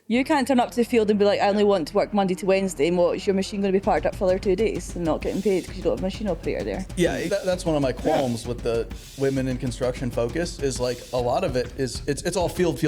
You can't turn up to the field and be like, I only want to work Monday to Wednesday, and what, is your machine going to be parked up for the other 2 days and not getting paid because you don't have a machine operator there? Yeah, that's one of my qualms with the women in construction focus is like a lot of it is, it's all field,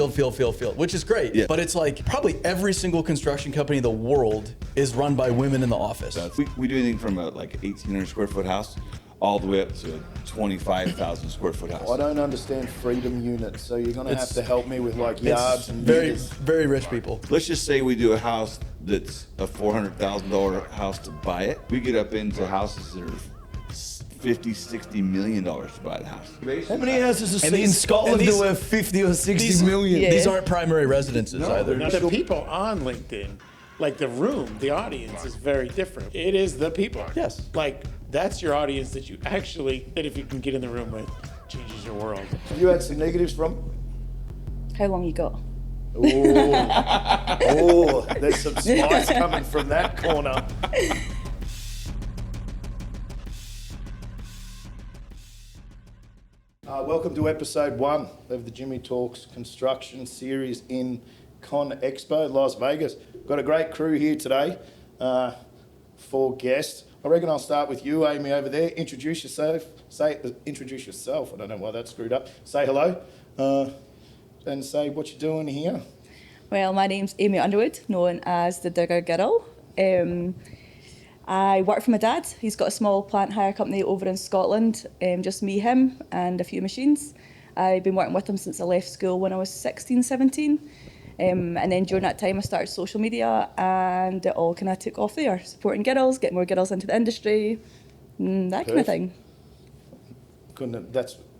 which is great. Yeah. But it's like probably every single construction company in the world is run by women in the office. We do anything from a like 1,800 square foot house all the way up to a 25,000 square foot house. I don't understand freedom units, so you're going to have to help me with like yards and very, meters. very rich people. Let's just say we do a house that's a $400,000 house to buy it. We get up into houses that are $50-60 million to buy the house. How many houses And in these- Scotland and these- do have 50 or 60 These- million? Yeah. These aren't primary residences either. Now, the people on LinkedIn, like the room, the audience is very different. It is the people. Yes. Like, that's your audience that you actually, that if you can get in the room with, changes your world. You had some negatives from? How long you got? Oh, there's some spice coming from that corner. Welcome to episode 1 of the Jimmy Talks construction series in Con Expo, Las Vegas. Got a great crew here today, 4 guests. I reckon I'll start with you, Amy, over there. Introduce yourself. Introduce yourself. I don't know why that's screwed up. Say hello, and say what you're doing here. Well, my name's Amy Underwood, known as the Digger Girl. I work for my dad. He's got a small plant hire company over in Scotland, just me, him, and a few machines. I've been working with him since I left school when I was 16, 17. And then during that time, I started social media, and it all kind of took off there. Supporting girls, getting more girls into the industry, that kind of thing.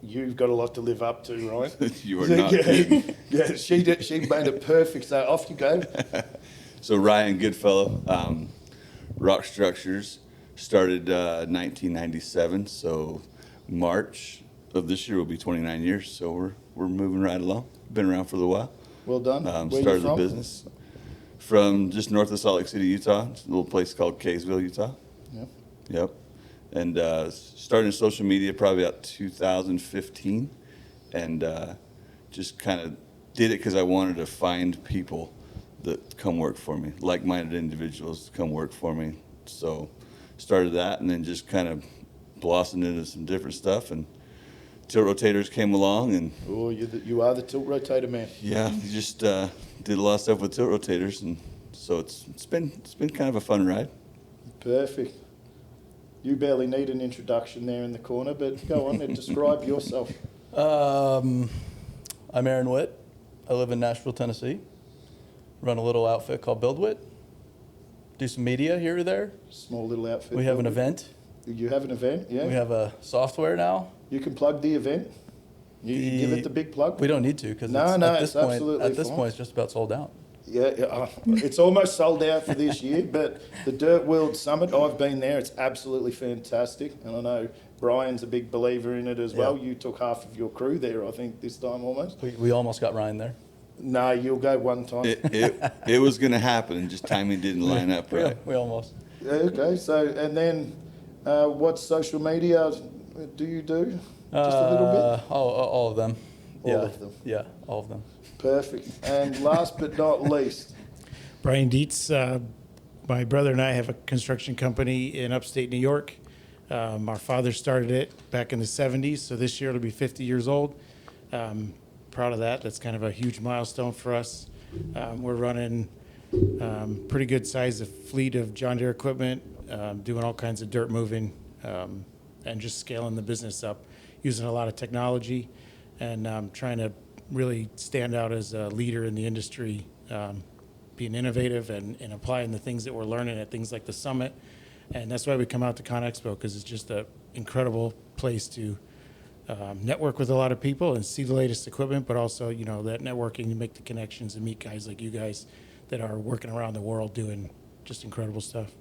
You've got a lot to live up to, Ryan. You are not. Yeah, she made it perfect. So off you go. So Ryan Goodfellow, Rock Structures, started 1997. So March of this year will be 29 years. So we're moving right along. Been around for a little while. Well done. Where Started you from? the business from just north of Salt Lake City, Utah. It's a little place called Kaysville, Utah. Yeah. Yep. And started social media probably about 2015, and just kind of did it because I wanted to find people that come work for me, like-minded individuals to come work for me. So started that, and then just kind of blossomed into some different stuff. And tilt rotators came along, and Oh, you are the tilt rotator man. yeah, just did a lot of stuff with tilt rotators, and so it's been kind of a fun ride. Perfect. You barely need an introduction there in the corner, but go on and describe yourself. I'm Aaron Witt. I live in Nashville, Tennessee. Run a little outfit called Witt. Do some media here or there. Small little outfit. We have an event. You have an event, yeah? We have a software now. You can plug the event. You give it the big plug. We don't need to because No, it's absolutely at this fine. point it's just about sold out. Yeah, it's almost sold out for this year, but the Dirt World Summit, I've been there. It's absolutely fantastic, and I know Brian's a big believer in it as well. Yeah. You took half of your crew there, I think, this time almost. We almost got Ryan there. No, you'll go one time. It was going to happen, and just timing didn't line up right. We almost. Yeah, okay, so, and then what social media do you do? Just a little bit? All of them. All Yeah. of them. Yeah, all of them. Perfect. And last but not least, Brian Dietz, my brother and I have a construction company in upstate New York. Our father started it back in the 70s, so this year it'll be 50 years old. Proud of that. That's kind of a huge milestone for us. We're running pretty good size of fleet of John Deere equipment, doing all kinds of dirt moving, and just scaling the business up, using a lot of technology, and trying to really stand out as a leader in the industry, being innovative and applying the things that we're learning at things like the summit. And that's why we come out to Con Expo, because it's just an incredible place to network with a lot of people and see the latest equipment, but also, you know, that networking to make the connections and meet guys like you guys that are working around the world doing just incredible stuff.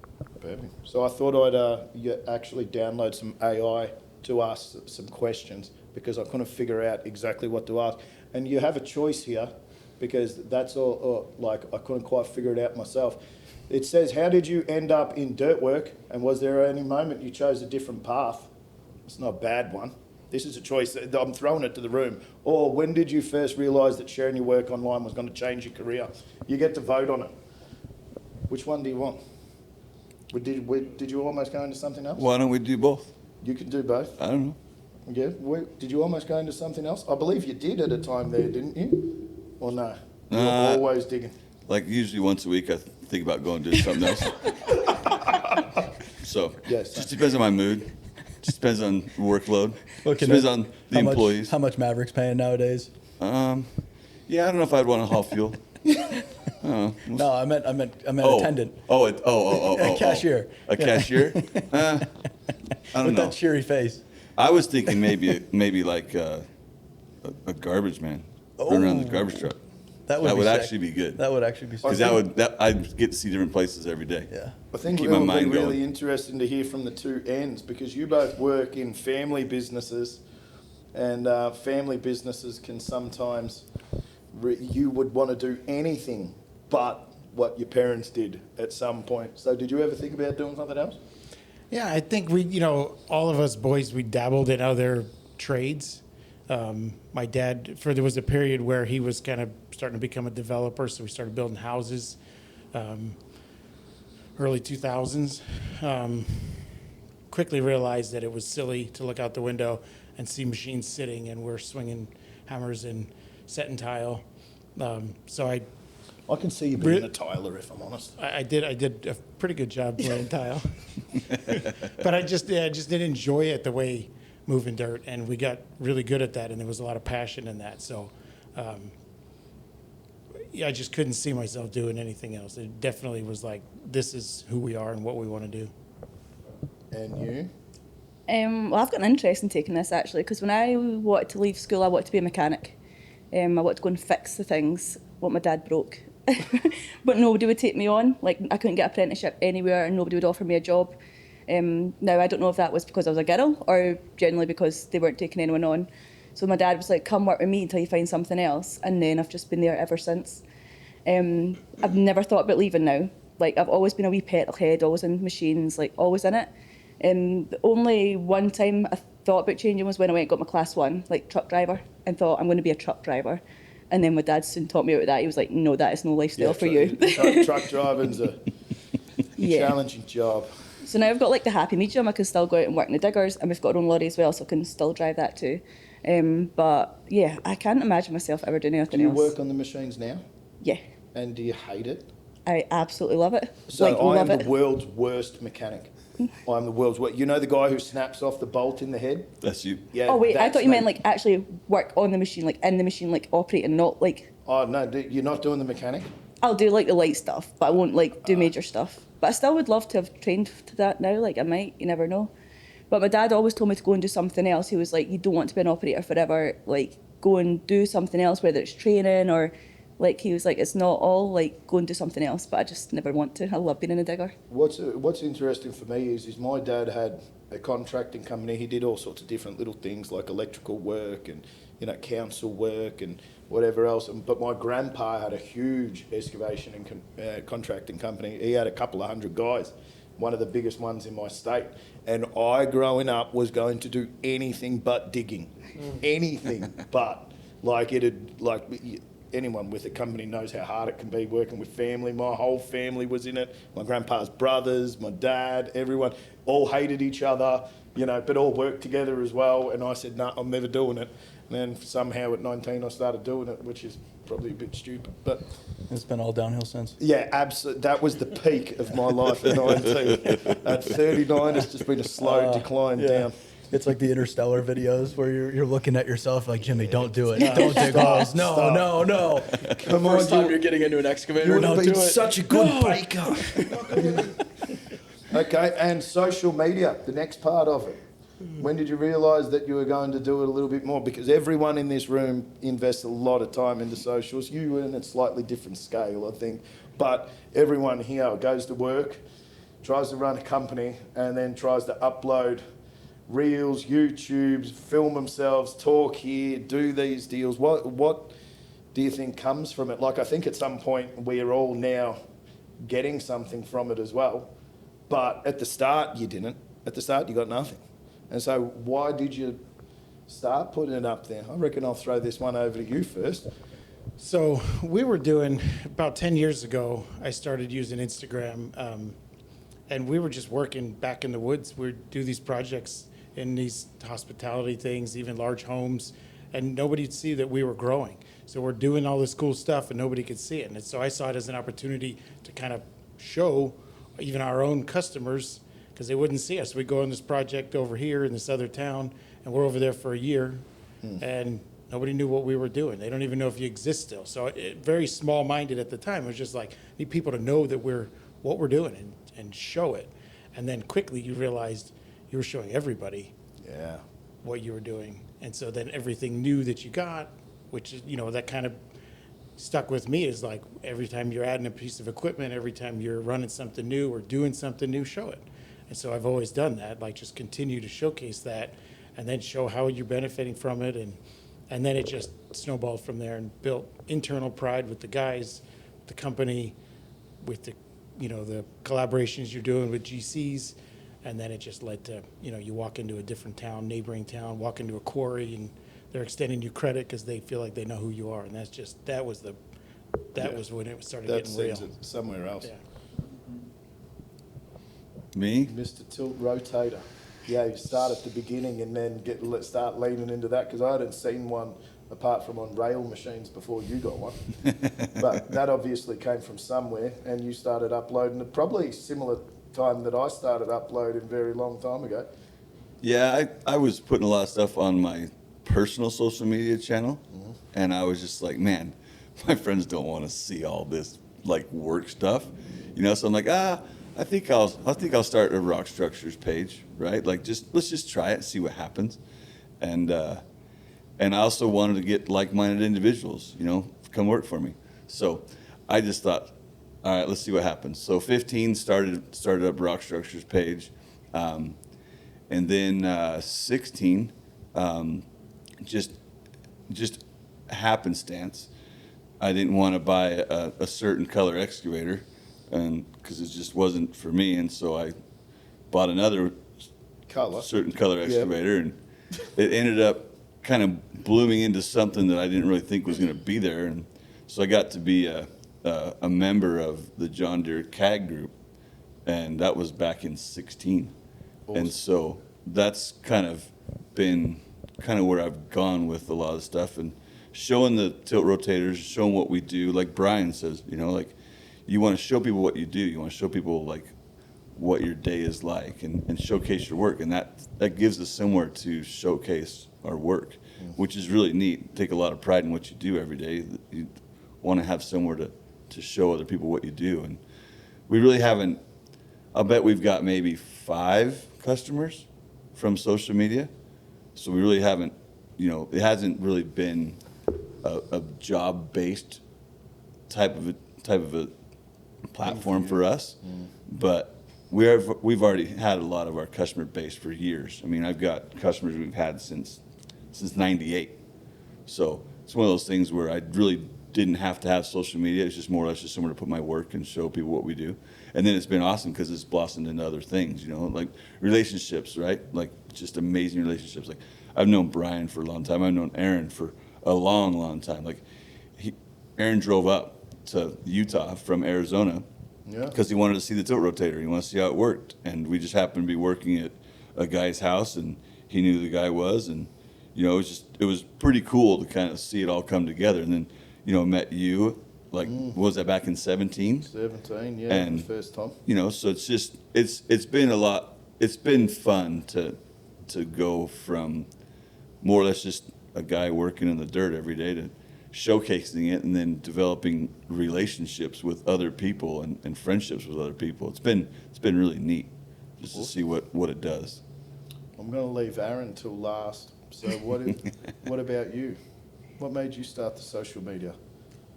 perfect. So I thought I'd actually download some AI to ask some questions because I couldn't figure out exactly what to ask. And you have a choice here because that's all, like I couldn't quite figure it out myself. It says, how did you end up in dirt work? And was there any moment you chose a different path? It's not a bad one. This is a choice. I'm throwing it to the room. Or when did you first realise that sharing your work online was going to change your career? You get to vote on it. Which one do you want? Did you almost go into something else? Why don't we do both? You can do both. I don't know. Yeah. Did you almost go into something else? I believe you did at a time there, didn't you? Or no? You were always digging. Like usually once a week, I think about going to do something else. So Yes. just depends on my mood. Just depends on workload. Looking Depends at on the employees. How much Maverick's paying nowadays? Yeah, I don't know if I'd want to haul fuel. No, I meant attendant. A cashier. A cashier? I don't With know. that cheery face. I was thinking maybe like a garbage man. Run around the garbage truck. That would, That be would sick. actually be good. That would actually be sick. Because I'd get to see different places every day. Yeah. I think Keep it my would be mind really going. interesting to hear from the two ends, because you both work in family businesses, and family businesses can sometimes, you would want to do anything but what your parents did at some point. So did you ever think about doing something else? Yeah, I think all of us boys, we dabbled in other trades. My dad, there was a period where he was kind of starting to become a developer, so we started building houses, early 2000s. Quickly realized that it was silly to look out the window and see machines sitting and we're swinging hammers and setting tile. So I I can see you being a tiler, if I'm honest. I did a pretty good job laying tile, but I just didn't enjoy it the way moving dirt, and we got really good at that, and there was a lot of passion in that. So, I just couldn't see myself doing anything else. It definitely was like, this is who we are and what we want to do. And you? Well, I've got an interest in taking this actually, because when I wanted to leave school, I wanted to be a mechanic. I wanted to go and fix the things what my dad broke. But nobody would take me on. Like, I couldn't get an apprenticeship anywhere and nobody would offer me a job. Now, I don't know if that was because I was a girl or generally because they weren't taking anyone on. So my dad was like, come work with me until you find something else. And then I've just been there ever since. I've never thought about leaving now. Like, I've always been a wee petrol head, always in machines, like always in it. The only one time I thought about changing was when I went and got my class 1, like truck driver, and thought I'm going to be a truck driver. And then my dad soon taught me about that. He was like, no, that is no lifestyle for you. Truck driving's a challenging job. So now I've got like the happy medium. I can still go out and work in the diggers, and we've got our own lorry as well, so I can still drive that too. But yeah, I can't imagine myself ever doing anything Do you else. work on the machines now? Yeah, And do you hate it? I absolutely love it. So like, I love am it. the world's worst mechanic. I'm the world's worst. You know the guy who snaps off the bolt in the head? That's you. Yeah. Oh wait, I that's thought you meant me. like actually work on the machine, like in the machine, like operating, not like. Oh no, you're not doing the mechanic? I'll do like the light stuff, but I won't like do major stuff. But I still would love to have trained to that now. Like I might, you never know. But my dad always told me to go and do something else. He was like, you don't want to be an operator forever. Like go and do something else, whether it's training or like he was like, it's not all like go and do something else. But I just never want to. I love being in a digger. What's interesting for me is my dad had a contracting company. He did all sorts of different little things like electrical work and council work and whatever else. But my grandpa had a huge excavation and contracting company. He had a couple of hundred guys, one of the biggest ones in my state. And I, growing up, was going to do anything but digging, anything but. Anyone with a company knows how hard it can be working with family. My whole family was in it. My grandpa's brothers, my dad, everyone, all hated each other, but all worked together as well. And I said, no, I'm never doing it. And then somehow at 19 I started doing it, which is probably a bit stupid. But It's been all downhill since. yeah, absolutely. That was the peak of my life at 19. At 39, it's just been a slow decline down. It's like the Interstellar videos where you're looking at yourself like, Jimmy, don't do it. Don't dig holes. No. Come on, First time you're getting into an excavator, You would don't have do been it. such a good baker. Okay, and social media, the next part of it. When did you realise that you were going to do it a little bit more? Because everyone in this room invests a lot of time into socials. You in a slightly different scale, I think. But everyone here goes to work, tries to run a company, and then tries to upload reels, YouTubes, film themselves, talk here, do these deals. What do you think comes from it? Like, I think at some point we're all now getting something from it as well. But at the start, you didn't. At the start, you got nothing. And so why did you start putting it up there? I reckon I'll throw this one over to you first. So we were doing, about 10 years ago, I started using Instagram, and we were just working back in the woods. We'd do these projects in these hospitality things, even large homes, and nobody'd see that we were growing. So we're doing all this cool stuff and nobody could see it. And so I saw it as an opportunity to kind of show even our own customers, because they wouldn't see us. We'd go on this project over here in this other town, and we're over there for a year, and nobody knew what we were doing. They don't even know if you exist still. So very small-minded at the time. It was just like, need people to know that what we're doing and show it. And then quickly you realized you were showing everybody what you were doing. And so then everything new that you got, which is, that kind of stuck with me, is like every time you're adding a piece of equipment, every time you're running something new or doing something new, show it. And so I've always done that, like just continue to showcase that and then show how you're benefiting from it. And then it just snowballed from there and built internal pride with the guys, the company, with the collaborations you're doing with GCs. And then it just led to, you walk into a different town, neighboring town, walk into a quarry, and they're extending you credit because they feel like they know who you are. And that was when it started getting real. That sends it somewhere else. Yeah. Me? Mr. Tilt Rotator. Yeah, you start at the beginning and then start leaning into that, because I hadn't seen one apart from on rail machines before you got one. But that obviously came from somewhere, and you started uploading at probably similar time that I started uploading very long time ago. Yeah, I was putting a lot of stuff on my personal social media channel, and I was just like, man, my friends don't want to see all this like work stuff, So I'm like, I think I'll start a rock structures page, right? Like let's just try it and see what happens, and I also wanted to get like-minded individuals, come work for me. So I just thought, all right, let's see what happens. So 15 started up rock structures page, and then 16. Just happenstance. I didn't want to buy a certain color excavator, and because it just wasn't for me, and so I bought another certain color excavator, and it ended up kind of blooming into something that I didn't really think was going to be there, and so I got to be a member of the John Deere CAG group, and that was back in 16, and so that's kind of been where I've gone with a lot of stuff, and showing the tilt rotators, showing what we do. Like Brian says, like you want to show people what you do. You want to show people like what your day is like, and showcase your work, and that gives us somewhere to showcase our work, which is really neat. Take a lot of pride in what you do every day. You want to have somewhere to show other people what you do, and we really haven't. I'll bet we've got maybe 5 customers from social media. So we really haven't, it hasn't really been a job-based type of a platform for us. But we've already had a lot of our customer base for years. I mean, I've got customers we've had since '98. So it's one of those things where I really didn't have to have social media. It's just more or less just somewhere to put my work and show people what we do. And then it's been awesome because it's blossomed into other things, like relationships, right? Like just amazing relationships. Like I've known Brian for a long time. I've known Aaron for a long, long time. Like Aaron drove up to Utah from Arizona because he wanted to see the tilt rotator. He wanted to see how it worked. And we just happened to be working at a guy's house, and he knew who the guy was. And, it was pretty cool to kind of see it all come together. And then, met you, like, what was that, back in 17? 17, yeah, and, first time. So it's just, it's been a lot, it's been fun to go from more or less just a guy working in the dirt every day to showcasing it and then developing relationships with other people and friendships with other people. It's been really neat just to see what it does. I'm going to leave Aaron till last. So what about you? What made you start the social media?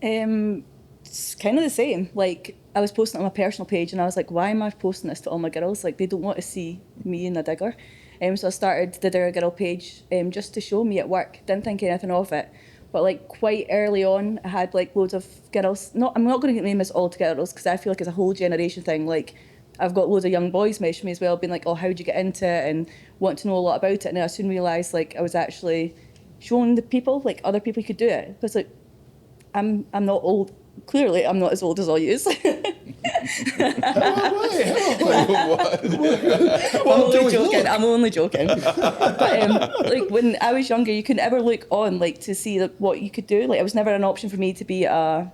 It's kind of the same. Like, I was posting on my personal page, and I was like, why am I posting this to all my girls? Like, they don't want to see me in the digger. So I started the Digger Girl page just to show me at work. Didn't think anything of it. But, like, quite early on, I had, like, loads of girls. I'm not going to name this all to girls because I feel like it's a whole generation thing. Like, I've got loads of young boys messaging me as well, being like, oh, how'd you get into it, and want to know a lot about it. And I soon realised like I was actually showing the people, like other people could do it. Because like I'm not old. Clearly, I'm not as old as all yous. I'm only joking. But like when I was younger, you could never look on like to see like, what you could do. Like it was never an option for me to be a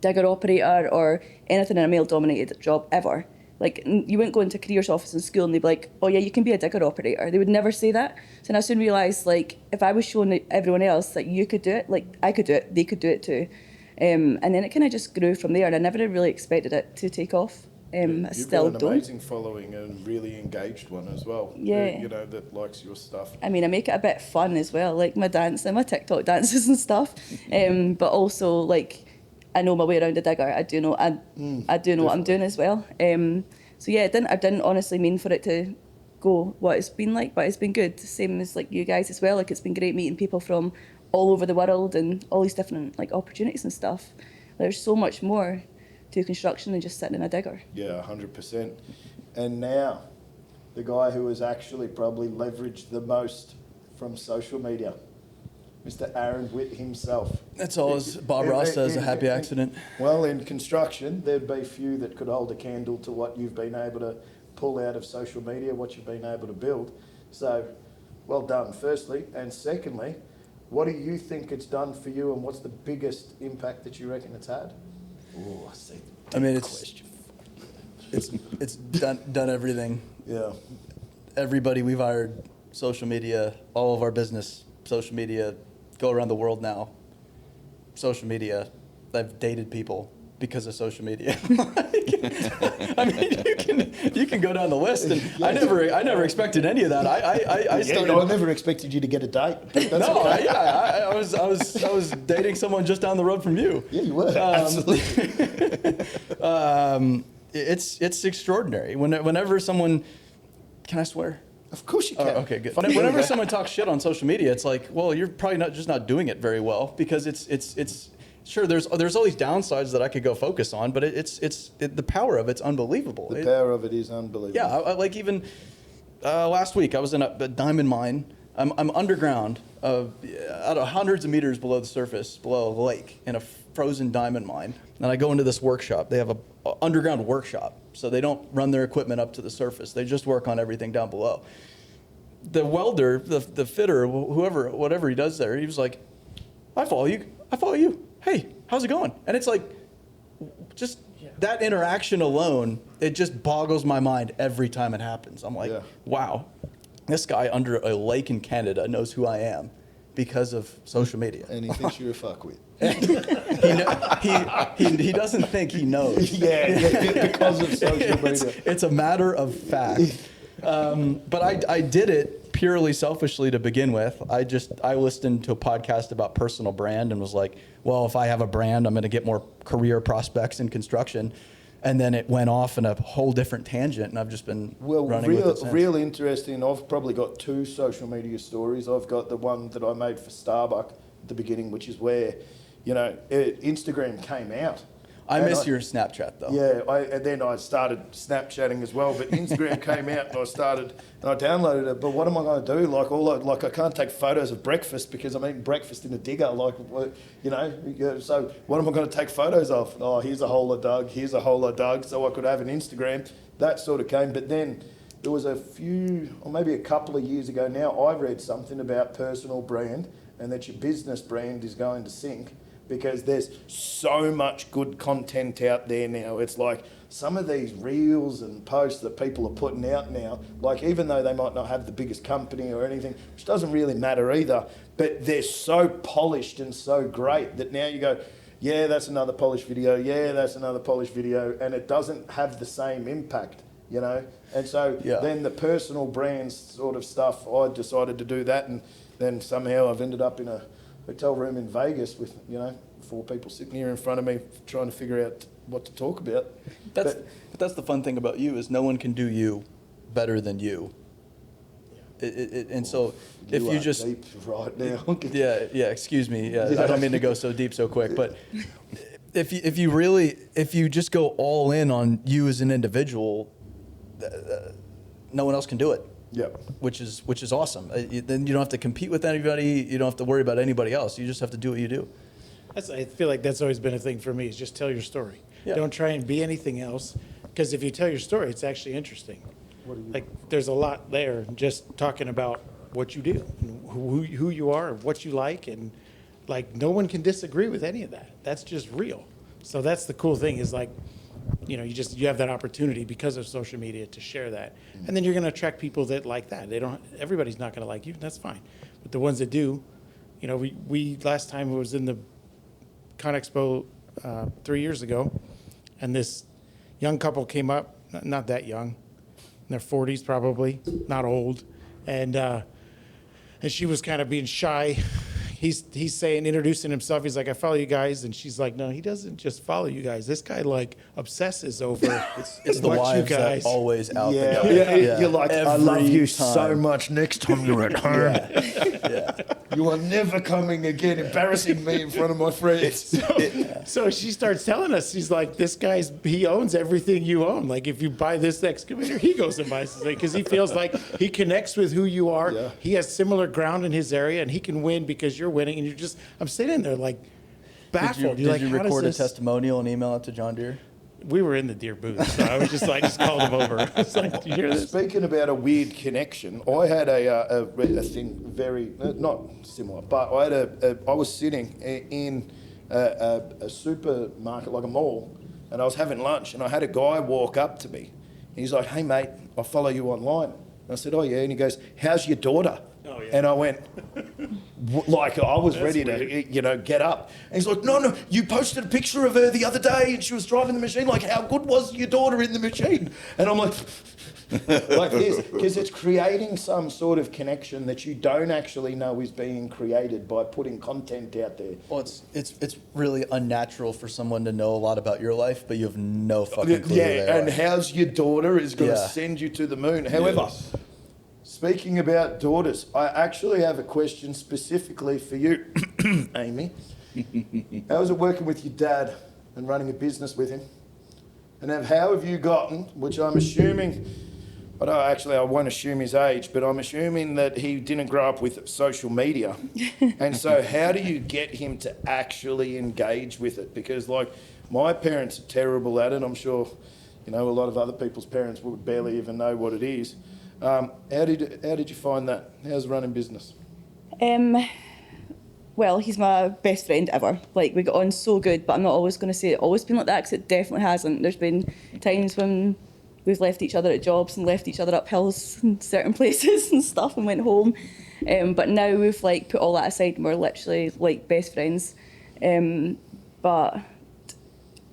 digger operator or anything in a male-dominated job ever. Like you wouldn't go into a careers office in school and they'd be like, oh yeah, you can be a digger operator. They would never say that. So then I soon realised like if I was showing everyone else that you could do it, like I could do it, they could do it too. And then it kind of just grew from there, and I never really expected it to take off. I You've still got an don't. amazing following and really engaged one as well. Yeah. You know, that likes your stuff. I mean, I make it a bit fun as well, like my dance and my TikTok dances and stuff. But also, like, I know my way around a digger. I do know what I'm doing as well. So yeah, I didn't honestly mean for it to go what it's been like, but it's been good. Same as like you guys as well. Like it's been great meeting people from all over the world and all these different like opportunities and stuff. There's so much more to construction than just sitting in a digger. Yeah, 100%. And now, the guy who has actually probably leveraged the most from social media, Mr. Aaron Witt himself. That's all, as Bob Ross says, a happy accident. Well, in construction, there'd be few that could hold a candle to what you've been able to pull out of social media, what you've been able to build. So, well done, firstly. And secondly, what do you think it's done for you, and what's the biggest impact that you reckon it's had? Oh, I see. I mean, it's done everything. Yeah. Everybody we've hired, social media, all of our business, social media, go around the world now. Social media, I've dated people because of social media. I mean, you can go down the list, and I never expected any of that. I never expected you to get a date. No, okay. I was dating someone just down the road from you. Yeah, you were. Absolutely. It's extraordinary. Whenever someone, can I swear? Of course you can. Oh, okay, good. Whenever someone talks shit on social media, it's like, well, you're probably not doing it very well, because it's sure there's all these downsides that I could go focus on, but the power of it's unbelievable. The power of it is unbelievable. Yeah, like even last week I was in a diamond mine. I'm underground, hundreds of meters below the surface, below a lake, in a frozen diamond mine. And I go into this workshop. They have a underground workshop, so they don't run their equipment up to the surface. They just work on everything down below. The welder, the fitter, whatever he does there, he was like, I follow you. Hey, how's it going? And it's like, just that interaction alone, it just boggles my mind every time it happens. I'm like, wow, this guy under a lake in Canada knows who I am because of social media. And he thinks you're a fuckwit. He doesn't think he knows. Yeah, because of social media. It's a matter of fact. But I did it purely selfishly to begin with. I listened to a podcast about personal brand and was like, well, if I have a brand, I'm going to get more career prospects in construction. And then it went off in a whole different tangent, and I've just been running with it since. Real interesting. I've probably got two social media stories. I've got the one that I made for Starbucks at the beginning, which is where, Instagram came out. I miss your Snapchat, though. Yeah, and then I started Snapchatting as well. But Instagram came out, and I downloaded it. But what am I going to do? I can't take photos of breakfast because I'm eating breakfast in a digger. So what am I going to take photos of? Oh, here's a hole I dug. Here's a hole I dug. So I could have an Instagram. That sort of came. But then there was a few, or maybe a couple of years ago now, I read something about personal brand and that your business brand is going to sink, because there's so much good content out there now. It's like some of these reels and posts that people are putting out now, like even though they might not have the biggest company or anything, which doesn't really matter either, but they're so polished and so great that now you go, yeah, that's another polished video, yeah, that's another polished video, and it doesn't have the same impact, And so then the personal brands sort of stuff, I decided to do that, and then somehow I've ended up in a hotel room in Vegas with, 4 people sitting here in front of me trying to figure out what to talk about. But that's the fun thing about you, is no one can do you better than you. And so if you just deep right now. yeah, excuse me. Yeah, I don't mean to go so deep so quick, but if you just go all in on you as an individual, no one else can do it. Yeah. Which is awesome. Then you don't have to compete with anybody. You don't have to worry about anybody else. You just have to do what you do. I feel like that's always been a thing for me, is just tell your story. Yeah. Don't try and be anything else, because if you tell your story, it's actually interesting. Like, there's a lot there, just talking about what you do, who you are, what you like, and like no one can disagree with any of that. That's just real. So that's the cool thing, is like, you know, you have that opportunity because of social media to share that. And then you're going to attract people that like that. Everybody's not going to like you. That's fine. But the ones that do, you know, we last time it was in the Con Expo 3 years ago, and this young couple came up, not that young, in their 40s probably, not old. And she was kind of being shy. He's introducing himself. He's like, I follow you guys. And she's like, no, he doesn't just follow you guys. This guy like obsesses over It's the what you wives guys. that always out Yeah, there. yeah. You're like, I love Every you time. so much. Next time you're at home, Yeah. you are never coming again, embarrassing me in front of my friends. So she starts telling us, she's like, this he owns everything you own. Like, if you buy this excavator, he goes and buys it, because he feels like he connects with who you are. Yeah. He has similar ground in his area, and he can win because you're winning. And I'm sitting there like baffled. Did You're like, you how does record a this? testimonial and email it to John Deere? We were in the Deere booth, so I just called him over. I was like, do you hear this? Speaking about a weird connection, I had a thing very, not similar, but I was sitting in a supermarket, like a mall, and I was having lunch, and I had a guy walk up to me. And he's like, hey, mate, I follow you online. And I said, oh, yeah. And he goes, how's your daughter? Oh, yeah. And I went, like, I was That's ready to, get up. And he's like, no, you posted a picture of her the other day and she was driving the machine. Like, how good was your daughter in the machine? And I'm like, like this, because it's creating some sort of connection that you don't actually know is being created by putting content out there. Well, it's really unnatural for someone to know a lot about your life, but you have no fucking clue. Yeah, who they and are. how's your daughter is going to Yeah. send you to the moon. However, Yes. speaking about daughters, I actually have a question specifically for you, Amy. How was it working with your dad and running a business with him? And how have you gotten, which I'm assuming, I won't assume his age, but I'm assuming that he didn't grow up with social media. And so how do you get him to actually engage with it? Because, like, my parents are terrible at it. I'm sure, a lot of other people's parents would barely even know what it is. How did you find that? How's running business? Well, he's my best friend ever. Like, we got on so good, but I'm not always going to say it always been like that, because it definitely hasn't. There's been times when we've left each other at jobs and left each other up hills in certain places and stuff and went home. But now we've like put all that aside and we're literally like best friends. But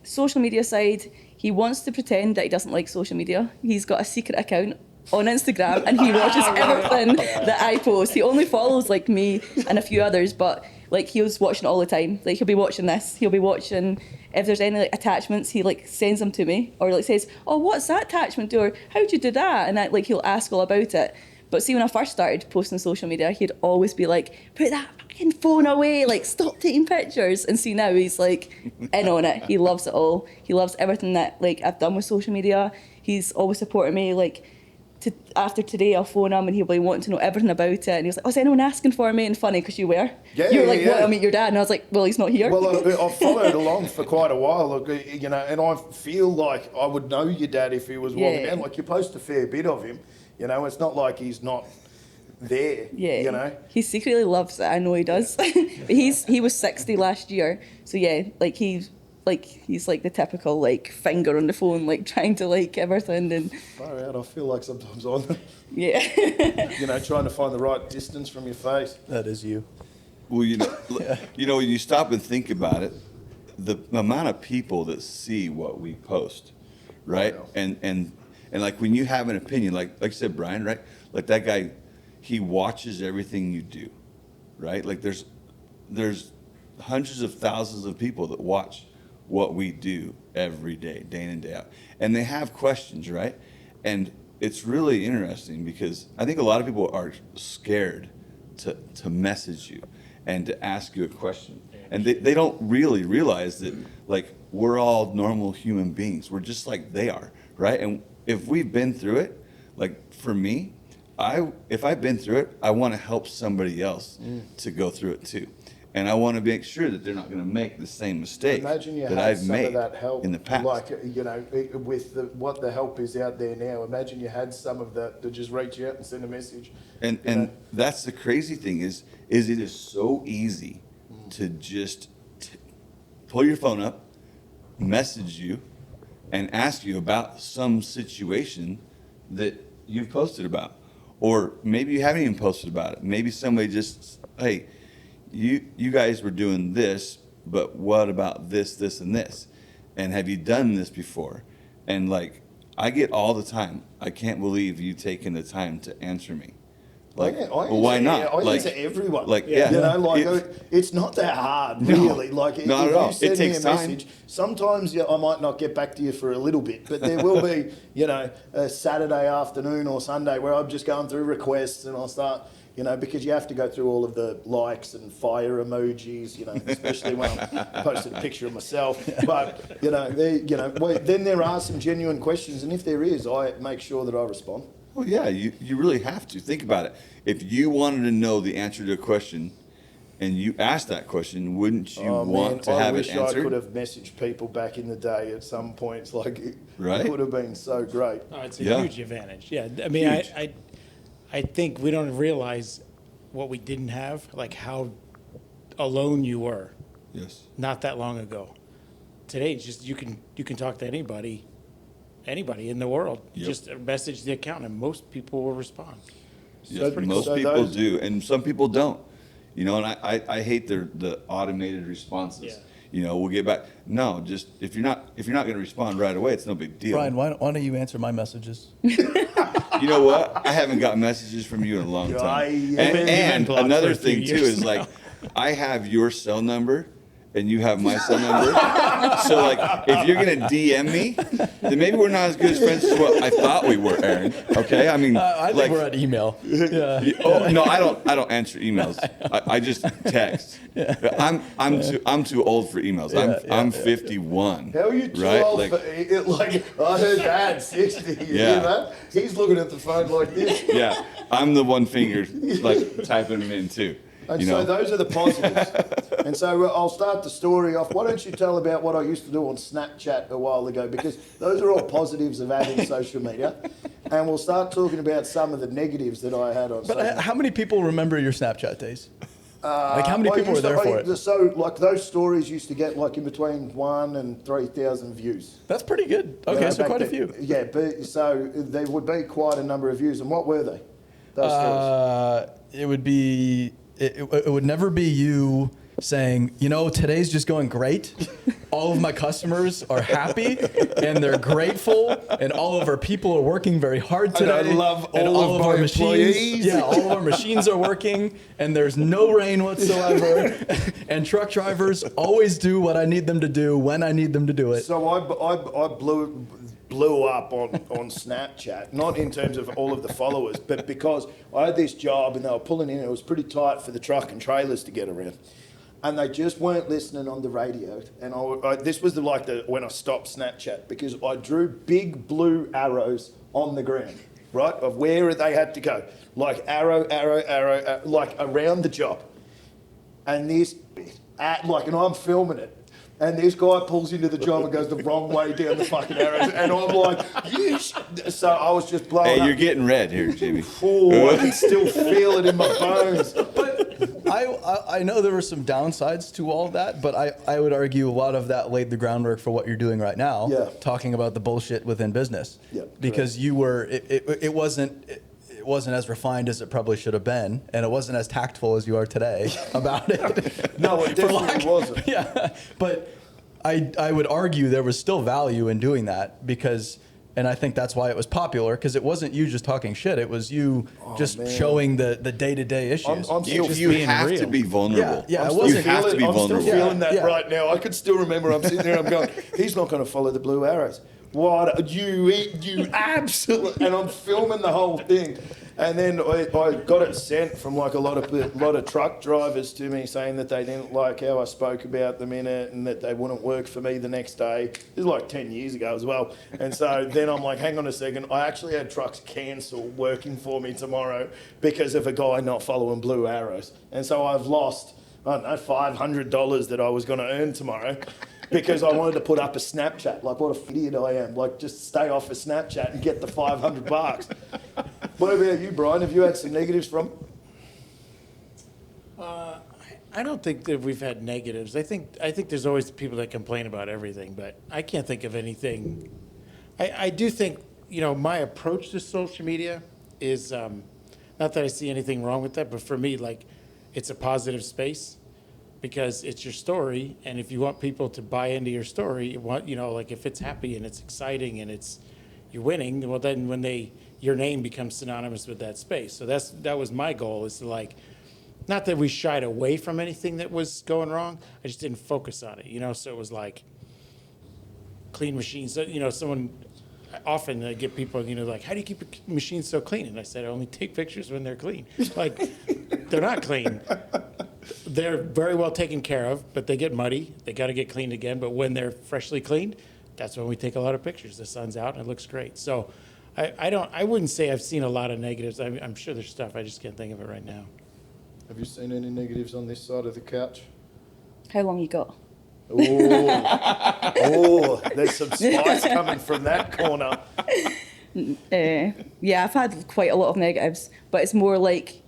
social media side, he wants to pretend that he doesn't like social media. He's got a secret account on Instagram and he watches everything that I post. He only follows like me and a few others, but like he was watching all the time. Like he'll be watching this, he'll be watching if there's any like attachments, he like sends them to me or like says, oh, what's that attachment do? Or how'd you do that? And like he'll ask all about it. But see, when I first started posting social media, he'd always be like, put that fucking phone away, like stop taking pictures. And see, now he's like in on it. He loves it all. He loves everything that like I've done with social media. He's always supported me. Like after today, I'll phone him and he'll be wanting to know everything about it. And he was like, oh, is anyone asking for me? And funny, because you were. Yeah, you were like, yeah. what, I'll meet your dad? And I was like, well, he's not here. Well, I've followed along for quite a while, and I feel like I would know your dad if he was walking Yeah. down. Like, you post a fair bit of him, it's not like he's not there, Yeah, he secretly loves it. I know he does. But he was 60 last year, so yeah, like he's like the typical like finger on the phone, like trying to like everything and Far out, I feel like sometimes I'm, yeah. trying to find the right distance from your face. That is you. Well, when you stop and think about it, the amount of people that see what we post, right? Yeah. And like when you have an opinion, like you said, Brian, right? Like that guy, he watches everything you do, right? Like there's hundreds of thousands of people that watch what we do every day, day in and day out. And they have questions, right? And it's really interesting because I think a lot of people are scared to message you and to ask you a question. And they don't really realize that, like, we're all normal human beings. We're just like they are, right? And if we've been through it, like for me, if I've been through it, I want to help somebody else to go through it too. And I want to make sure that they're not going to make the same mistake Imagine you that had I've some made of that help, in the past. like with what the help is out there now. Imagine you had some of that to just reach out and send a message. And that's the crazy thing is it is so easy to just pull your phone up, message you, and ask you about some situation that you've posted about, or maybe you haven't even posted about it. Maybe somebody just, hey, you guys were doing this, but what about this, and this? And have you done this before? And like, I get all the time, I can't believe you taking the time to answer me. Like, well, why not? I like, answer everyone. Like, yeah. You know, like it's not that hard, really. Like, not if at all. you send It takes me a time. message, sometimes I might not get back to you for a little bit, but there will be, a Saturday afternoon or Sunday where I'm just going through requests and I'll start, because you have to go through all of the likes and fire emojis, especially when I'm posting a picture of myself. But, then there are some genuine questions, and if there is, I make sure that I respond. Well, yeah, you really have to. Think about it. If you wanted to know the answer to a question and you asked that question, wouldn't you want to have it answered? I wish I could have messaged people back in the day at some points. Like, it would have been so great. Oh, it's a huge advantage. Yeah, I mean, I think we don't realize what we didn't have, like how alone you were. Yes. Not that long ago. Today, it's just you can talk to anybody in the world. Yep. Just message the account, and most people will respond. Yes, most people do, and some people don't. And I hate the automated responses. Yeah. We'll get back. No, just if you're not going to respond right away, it's no big deal. Brian, why don't you answer my messages? You know what? I haven't got messages from you in a long time. And another thing too is like, I have your cell number and you have my cell number. So like, if you're gonna DM me, then maybe we're not as good as friends as what I thought we were, Aaron. Okay, I mean, I think we're at email. Yeah. Oh no, I don't answer emails. I just text. I'm too old for emails. I'm 51. How are you too right? old for it? Like, I heard Dad, 60. You hear that? He's looking at the phone like this. Yeah, I'm the one finger like typing them in too. And so those are the positives. And so I'll start the story off. Why don't you tell about what I used to do on Snapchat a while ago? Because those are all positives of having social media. And we'll start talking about some of the negatives that I had on social media. But how many people remember your Snapchat days? Like how many people were there for it? So like those stories used to get like in between 1,000 and 3,000 views. That's pretty good. Okay, so quite a few. Yeah, but so there would be quite a number of views. And what were they? Those stories. It would be. It would never be you saying, today's just going great. All of my customers are happy and they're grateful, and all of our people are working very hard today. And I love all of our my machines. employees. Yeah, all of our machines are working, and there's no rain whatsoever. And truck drivers always do what I need them to do when I need them to do it. So I blew up on Snapchat, not in terms of all of the followers, but because I had this job and they were pulling in, it was pretty tight for the truck and trailers to get around. And they just weren't listening on the radio. And this was when I stopped Snapchat, because I drew big blue arrows on the ground, right, of where they had to go. Like arrow, like around the job. And and I'm filming it. And this guy pulls into the job and goes the wrong way down the fucking arrows. And I'm like, so I was just blowing up. Hey, you're getting red here, Jimmy. Oh, I can still feel it in my bones. But I know there were some downsides to all of that, but I would argue a lot of that laid the groundwork for what you're doing right now, talking about the bullshit within business. Yeah, because you were, it wasn't as refined as it probably should have been, and it wasn't as tactful as you are today about it. No, it definitely wasn't. Yeah, but I would argue there was still value in doing that, because, and I think that's why it was popular, because it wasn't you just talking shit, it was you showing the day-to-day issues. You have to be vulnerable. Yeah, you have to be vulnerable. I'm still feeling that right now. I could still remember, I'm sitting there, I'm going, he's not going to follow the blue arrows. What you absolute, and I'm filming the whole thing. And then I got it sent from like a lot of truck drivers to me saying that they didn't like how I spoke about them in it and that they wouldn't work for me the next day. This is like 10 years ago as well. And so then I'm like, hang on a second, I actually had trucks cancel working for me tomorrow because of a guy not following blue arrows. And so I've lost, I don't know, $500 that I was going to earn tomorrow because I wanted to put up a Snapchat. Like, what a idiot I am. Like, just stay off of Snapchat and get the $500. What about you, Brian? Have you had some negatives from? I don't think that we've had negatives. I think there's always people that complain about everything, but I can't think of anything. I do think, my approach to social media is, not that I see anything wrong with that, but for me, like, it's a positive space because it's your story. And if you want people to buy into your story, like if it's happy and it's exciting and you're winning, well, then your name becomes synonymous with that space. So that was my goal, is to, like, not that we shied away from anything that was going wrong, I just didn't focus on it, so it was like clean machines. So, someone, often I get people, like, how do you keep your machines so clean? And I said, I only take pictures when they're clean. Like, they're not clean. They're very well taken care of, but they get muddy. They got to get cleaned again. But when they're freshly cleaned, that's when we take a lot of pictures. The sun's out and it looks great. So I wouldn't say I've seen a lot of negatives. I'm sure there's stuff. I just can't think of it right now. Have you seen any negatives on this side of the couch? How long you got? Oh, there's some spice coming from that corner. Yeah, I've had quite a lot of negatives, but it's more like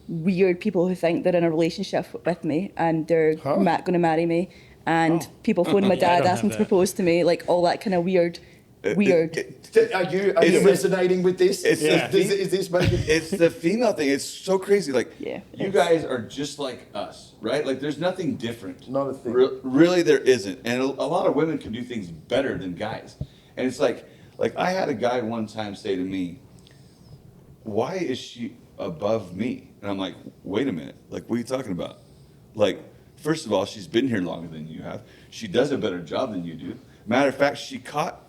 weird people who think they're in a relationship with me and they're going to marry me, and people phone my dad asking to propose to me, like all that kind of weird. Are you resonating with this? Is this making... It's the female thing. It's so crazy. Like, Yeah. you guys are just like us, right? Like, there's nothing different. Not a thing. Really, there isn't. And a lot of women can do things better than guys. And it's like I had a guy one time say to me, why is she above me? And I'm like, wait a minute. Like, what are you talking about? Like, first of all, she's been here longer than you have. She does a better job than you do. Matter of fact, she caught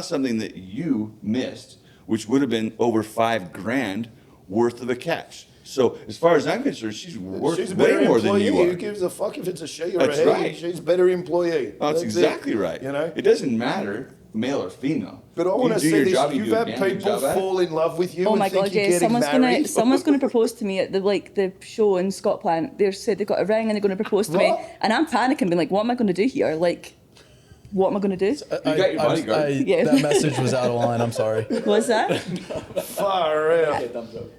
something that you missed, which would have been over $5,000 worth of a catch. So as far as I'm concerned, she's worth way more than you are. Who gives a fuck if it's a she or That's a he? right. She's a better employee. That's exactly right. You know? It doesn't matter, male or female. But I want to see this. Job, You've do a had damn good people job at it. fall in love with you Oh and my think God, you're yeah! getting married. Someone's gonna propose to me at the show in Scotland. They said they got a ring and they're gonna propose to me, What? and I'm panicking, being like, "What am I gonna do here? Like, what am I gonna do?" You got your bodyguard. Yeah. That message was out of line. I'm sorry. What's that? Far out.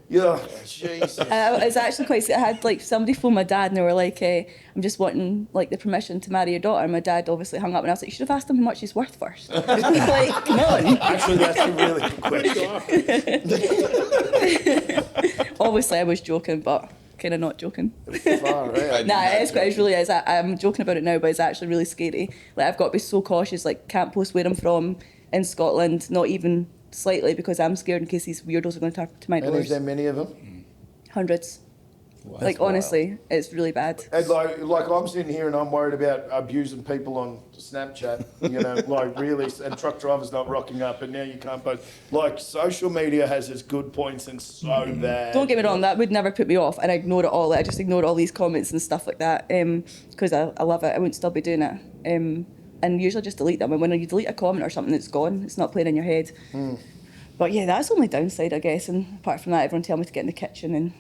Yeah, Jesus. It's actually quite. I had like somebody phone my dad and they were like, "I'm just wanting like the permission to marry your daughter." And my dad obviously hung up, and I was like, "You should have asked him how much he's worth first." Like, come on. Actually, that's a really good question. Obviously, I was joking, but kind of not joking. Far out. Nah, it really is. I'm joking about it now, but it's actually really scary. Like, I've got to be so cautious. Like, can't post where I'm from in Scotland, not even slightly, because I'm scared in case these weirdos are going to tap to my And doors. is there many of them? Hundreds. Like, honestly, it's really bad. And like I'm sitting here and I'm worried about abusing people on Snapchat, like really, and truck drivers not rocking up, and now you can't post. Like, social media has its good points and so bad. Don't get me wrong, that would never put me off, and I ignore it all. I just ignore all these comments and stuff like that, because I love it. I wouldn't still be doing it. And usually just delete them. And when you delete a comment or something, it's gone. It's not playing in your head. But yeah, that's the only downside, I guess. And apart from that, everyone tell me to get in the kitchen and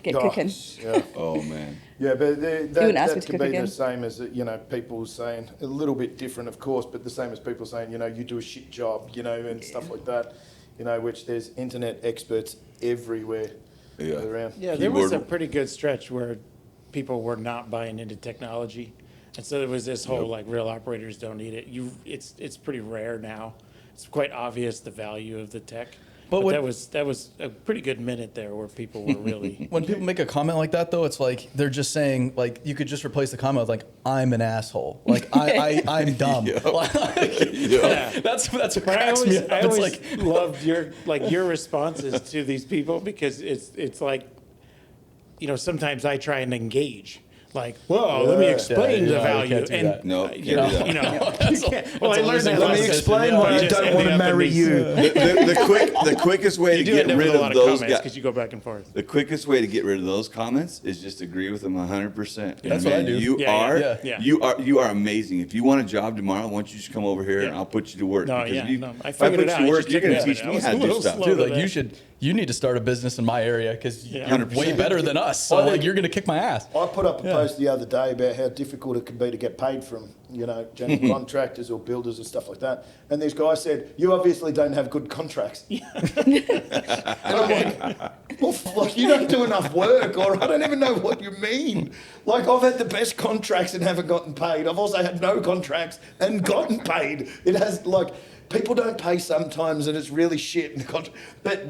get cooking. Yeah. Oh, man. Yeah, but wouldn't ask that me to can cook be again. the same as, people saying, a little bit different, of course, but the same as people saying, you do a shit job, and stuff like that, which there's internet experts everywhere around. Yeah, there was a pretty good stretch where people were not buying into technology. And so there was this whole, like, real operators don't need it. It's pretty rare now. It's quite obvious the value of the tech. But that was a pretty good minute there where people were really... When people make a comment like that, though, it's like they're just saying, like, you could just replace the comment with, like, I'm an asshole. Like, I'm dumb. Yeah. That's what But I cracks me up. It's always like, loved your responses to these people, because it's like, sometimes I try and engage. like, whoa, let me explain the you value. can't do And that. No, you know, can't do that. you can't. Well, I a learned losing that. Let me lesson. explain why I Just don't ending wanna up in marry these, you. The quickest way You to do get end up with rid a lot of of those comments guys. because you go back and forth. The quickest way to get rid of those comments is just agree with them 100%. That's what I do. You Yeah, are, yeah. you are amazing. If you want a job tomorrow, why don't you just come over here and Yeah. I'll put you to work? No, Because yeah, if you, no, I if I figured put it out. you I to work, just you're took going to it. teach I me was how a to do little stuff. slow. Dude, to like that. you need to start a business in my area because Yeah. you're 100%. way better than us. So Well, like you're gonna kick my ass. I put up a Yeah. post the other day about how difficult it can be to get paid from, general contractors or builders and stuff like that. And this guy said, "You obviously don't have good contracts." And I'm like, well, like, you don't do enough work, or I don't even know what you mean. Like, I've had the best contracts and haven't gotten paid. I've also had no contracts and gotten paid. It has, like, people don't pay sometimes and it's really shit in the contract. But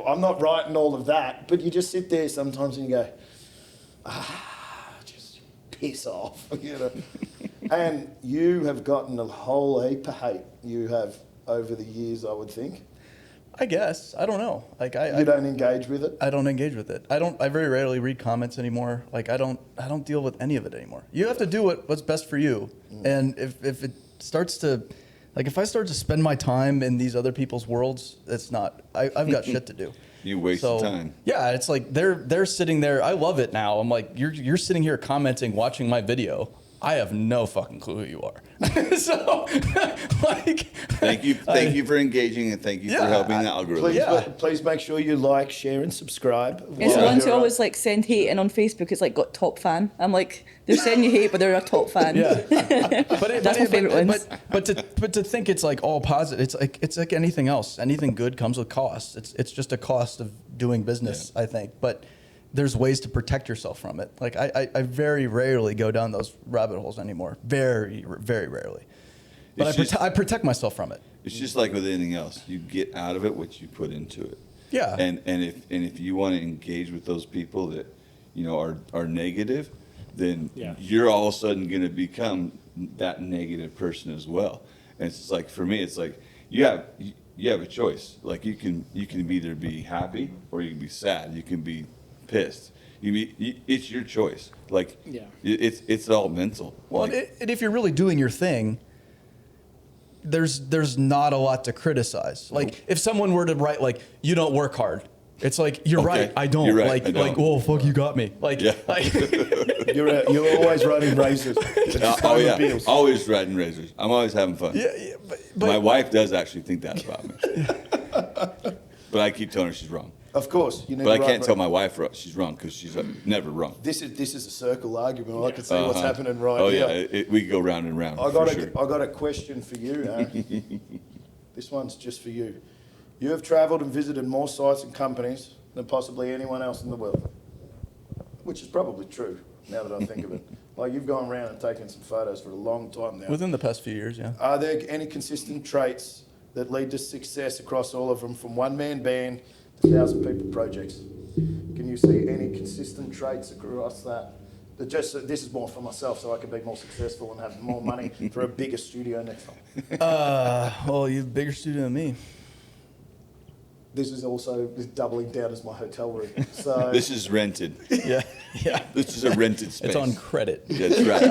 I'm not writing all of that, but you just sit there sometimes and you go, just piss off, And you have gotten a whole heap of hate. You have over the years, I would think. I guess. I don't know. Like You don't engage with it. I don't engage with it. I very rarely read comments anymore. Like I don't deal with any of it anymore. You have to do what's best for you. And if it starts to, like if I start to spend my time in these other people's worlds, it's not. I've got shit to do. You waste time. Yeah, it's like they're sitting there. I love it now. I'm like, you're sitting here commenting, watching my video. I have no fucking clue who you are. So, like, Thank you for engaging, and thank you for helping the algorithm. Please, Yeah. please make sure you like, share, and subscribe. It's the while ones who you're up. always like send hate, and on Facebook it's like got top fan. I'm like, they're sending you hate, but they're a top fan. Yeah, but That's my favourite ones. But to think it's like all positive. It's like anything else. Anything good comes with costs. It's just a cost of doing business, I think. But there's ways to protect yourself from it. Like I very rarely go down those rabbit holes anymore. Very rarely. But I protect myself from it. It's just like with anything else. You get out of it what you put into it. Yeah. And if you want to engage with those people that are negative, then Yeah. you're all of a sudden going to become that negative person as well. And it's just like, for me, it's like you have a choice. Like you can either be happy or you can be sad. You can be pissed. It's your choice. Like Yeah. it's all mental. Well, Like, and if you're really doing your thing, there's not a lot to criticize. Like if someone were to write like you don't work hard, it's like you're Okay, right. I don't. you're right, like I don't. like oh fuck you got me. Like, Yeah. like You're always running races. oh yeah, always riding razors. I'm always having fun. yeah, but My wife does actually think that about me. But I keep telling her she's wrong. Of course, you need. But I to can't write- tell my wife she's wrong because she's never wrong. This is a circle argument. I can see what's Uh-huh. happening right Oh here. yeah, we could go round and round. I for got sure. I got a question for you, Aaron. This one's just for you. You have travelled and visited more sites and companies than possibly anyone else in the world, which is probably true now that I think of it. Like you've gone around and taken some photos for a long time now. within the past few years, yeah. Are there any consistent traits that lead to success across all of them, from one-man band to 1,000-people projects? Can you see any consistent traits across that? This is more for myself, so I can be more successful and have more money for a bigger studio next time. Well, you have a bigger studio than me. This is also doubling down as my hotel room. So This is rented. Yeah, yeah. This is a rented space. It's on credit. That's right.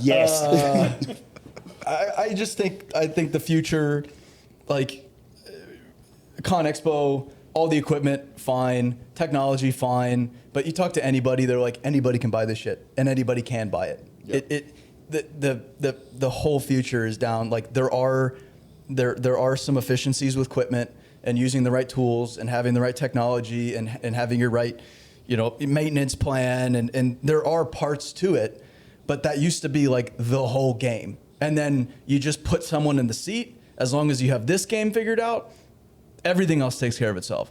yes, I just think the future, like Con Expo, all the equipment fine, technology fine, but you talk to anybody, they're like anybody can buy this shit and anybody can buy it. Yep. The whole future is down. Like there are some efficiencies with equipment and using the right tools and having the right technology and having your right, maintenance plan and there are parts to it, but that used to be like the whole game. And then you just put someone in the seat. As long as you have this game figured out, everything else takes care of itself.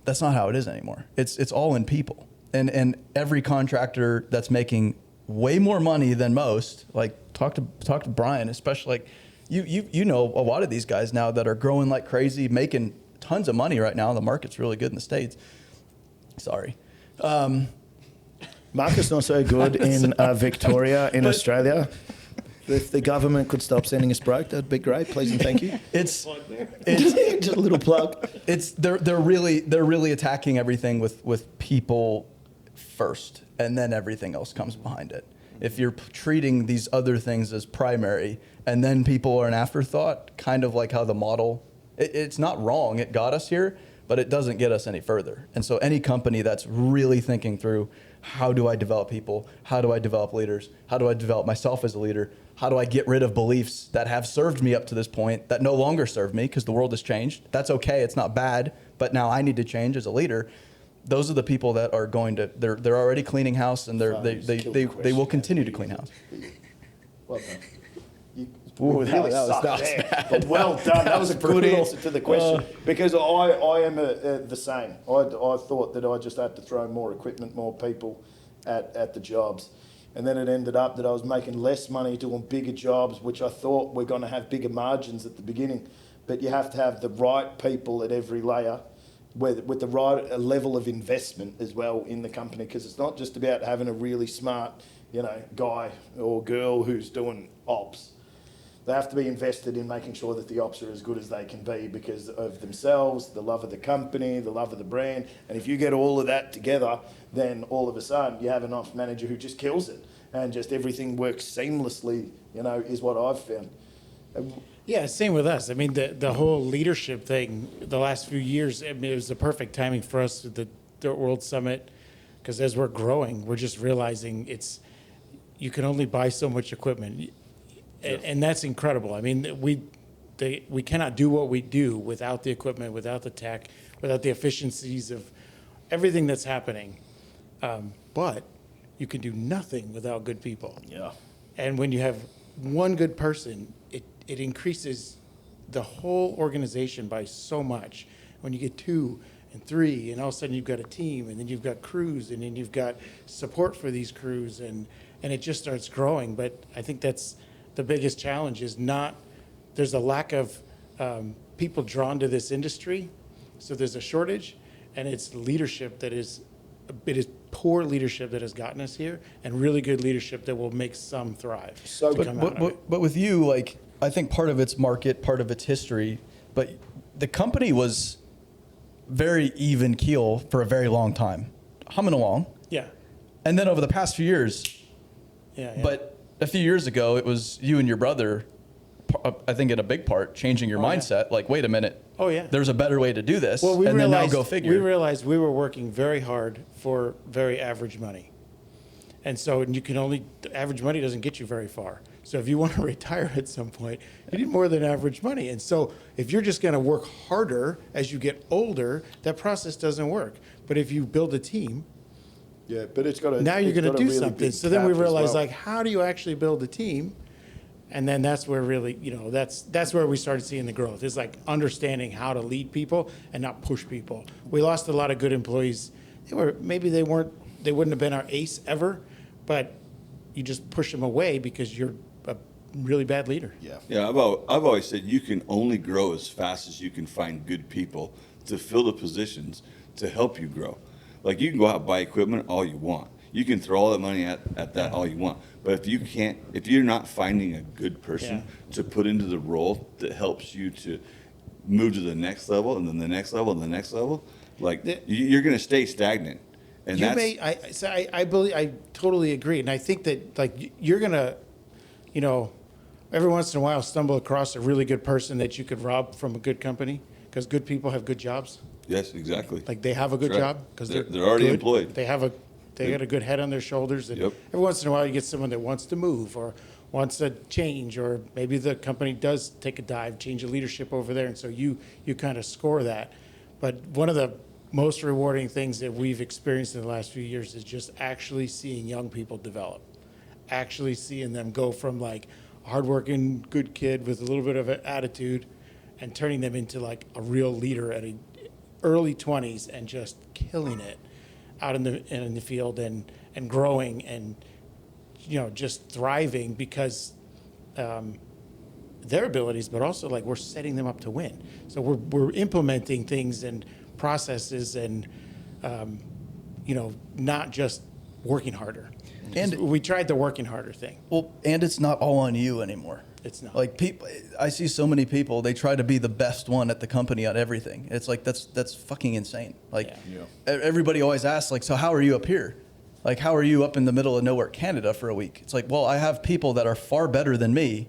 That's not how it is anymore. It's all in people. And every contractor that's making way more money than most, like talk to Brian, especially like you know a lot of these guys now that are growing like crazy, making tons of money right now. The market's really good in the States. Sorry. Market's not so good in Victoria, in Australia. If the government could stop sending us broke, that'd be great. Please and thank you. It's Just a little plug. they're really attacking everything with people first, and then everything else comes behind it. If you're treating these other things as primary, and then people are an afterthought, kind of like how the model, it's not wrong, it got us here, but it doesn't get us any further. And so any company that's really thinking through, how do I develop people? How do I develop leaders? How do I develop myself as a leader? How do I get rid of beliefs that have served me up to this point that no longer serve me because the world has changed? That's okay, it's not bad, but now I need to change as a leader. Those are the people that are going to, they're already cleaning house, and they will continue to clean house. Well done. You Ooh, really that was sucked there. bad. But well done. That was a good Brutal. answer to the question, because I am the same. I thought that I just had to throw more equipment, more people at the jobs. And then it ended up that I was making less money doing bigger jobs, which I thought were going to have bigger margins at the beginning. But you have to have the right people at every layer with the right level of investment as well in the company, because it's not just about having a really smart, guy or girl who's doing ops. They have to be invested in making sure that the ops are as good as they can be because of themselves, the love of the company, the love of the brand. And if you get all of that together, then all of a sudden you have an ops manager who just kills it, and just everything works seamlessly, is what I've found. Yeah, same with us. I mean, the whole leadership thing, the last few years, I mean, it was the perfect timing for us with the Dirt World Summit, because as we're growing, we're just realizing you can only buy so much equipment. And that's incredible. I mean, we cannot do what we do without the equipment, without the tech, without the efficiencies of everything that's happening. But you can do nothing without good people. Yeah. And when you have one good person, it increases the whole organization by so much. When you get 2 and 3, and all of a sudden you've got a team, and then you've got crews, and then you've got support for these crews, and it just starts growing. But I think that's the biggest challenge is there's a lack of people drawn to this industry. So there's a shortage, and it's leadership it is poor leadership that has gotten us here, and really good leadership that will make some thrive. So, But with you, I think part of its market, part of its history, but the company was very even keel for a very long time, humming along. Yeah. And then over the past few years, Yeah. but a few years ago, it was you and your brother, I think in a big part, changing your mindset. Like, wait a minute. Oh, yeah. There's a better way to do this. Well, and then now go figure. We realized we were working very hard for very average money. And so average money doesn't get you very far. So if you want to retire at some point, you need more than average money. And so if you're just going to work harder as you get older, that process doesn't work. But if you build a team, yeah, but it's got to. now you're going to do really something. So then we realized, how do you actually build a team? And then that's where really, that's where we started seeing the growth. It's like understanding how to lead people and not push people. We lost a lot of good employees. They wouldn't have been our ace ever, but you just push them away because you're a really bad leader. Yeah. Yeah, I've always said you can only grow as fast as you can find good people to fill the positions to help you grow. Like, you can go out and buy equipment all you want. You can throw all that money at that all you want. But if you're not finding a good person to put into the role that helps you to move to the next level, and then the next level, and the next level, you're going to stay stagnant. And I totally agree. And I think that you're going to, every once in a while stumble across a really good person that you could rob from a good company, because good people have good jobs. Yes, exactly. Like, they have a good That's right. job because They're already good. employed. They got a good head on their shoulders. And Yep. every once in a while you get someone that wants to move or wants to change, or maybe the company does take a dive, change the leadership over there. And so you kind of score that. But one of the most rewarding things that we've experienced in the last few years is just actually seeing young people develop, actually seeing them go from a hardworking, good kid with a little bit of an attitude and turning them into a real leader at an early 20s and just killing it out in the field and growing and just thriving because their abilities, but also we're setting them up to win. So we're implementing things and processes and not just working harder. And we tried the working harder thing. Well, and it's not all on you anymore. It's not. People, I see so many people, they try to be the best one at the company at everything. It's that's fucking insane. Everybody always asks, so how are you up here? like, how are you up in the middle of nowhere, Canada for a week? It's like, well, I have people that are far better than me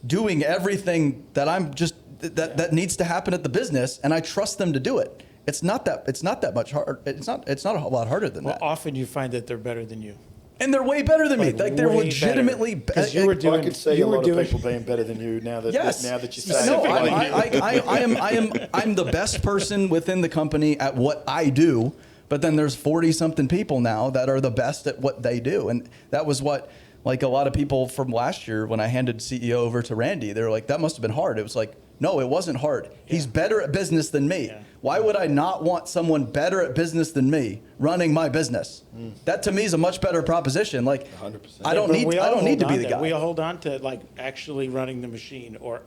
doing everything that I'm just, that needs to happen at the business. And I trust them to do it. It's not that much hard. It's not a whole lot harder than Well, that. often you find that they're better than you. And they're way better than me. Like they're way legitimately better. 'Cause you were I doing, could see you a were lot doing, of people being better than you now that Yes. now that you say No, it. I'm the best person within the company at what I do, but then there's 40 something people now that are the best at what they do. And that was what, like, a lot of people from last year, when I handed CEO over to Randy, they were like, that must have been hard. It was like, no, it wasn't hard. He's better at business than me. Yeah. Why would I not want someone better at business than me running my business? That to me is a much better proposition. Like, 100%. I don't But need we all to hold be on the guy. We all hold on to like actually running the machine, or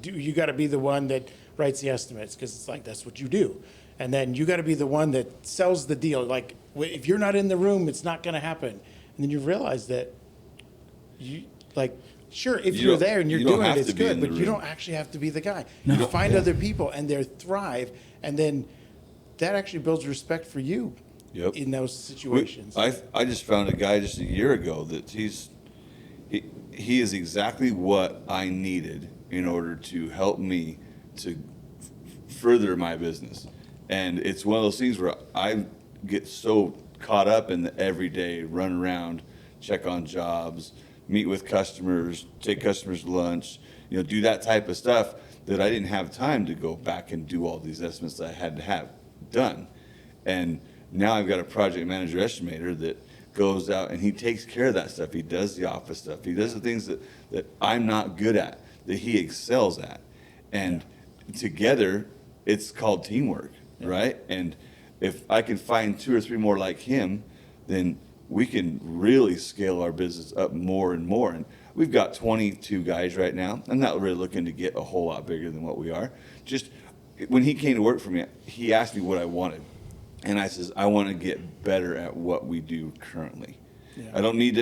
you got to be the one that writes the estimates because it's like that's what you do, and then you got to be the one that sells the deal. Like if you're not in the room, it's not going to happen, and then you realize that you like. Sure, if You you're don't- there and you're you don't doing have it, it's to be good, in the but you room. don't actually have to be the guy. You find other people and they thrive, and then that actually builds respect for you Yep. in those situations. I just found a guy just a year ago that he is exactly what I needed in order to help me to further my business. And it's one of those things where I get so caught up in the everyday run around, check on jobs, meet with customers, take customers to lunch, do that type of stuff that I didn't have time to go back and do all these estimates that I had to have done. And now I've got a project manager estimator that goes out and he takes care of that stuff. He does the office stuff. He does the things that I'm not good at, that he excels at. And together, it's called teamwork, right? And if I can find 2 or 3 more like him, then we can really scale our business up more and more. And we've got 22 guys right now. I'm not really looking to get a whole lot bigger than what we are. Just when he came to work for me, he asked me what I wanted. And I says, I want to get better at what we do currently. Yeah. I don't need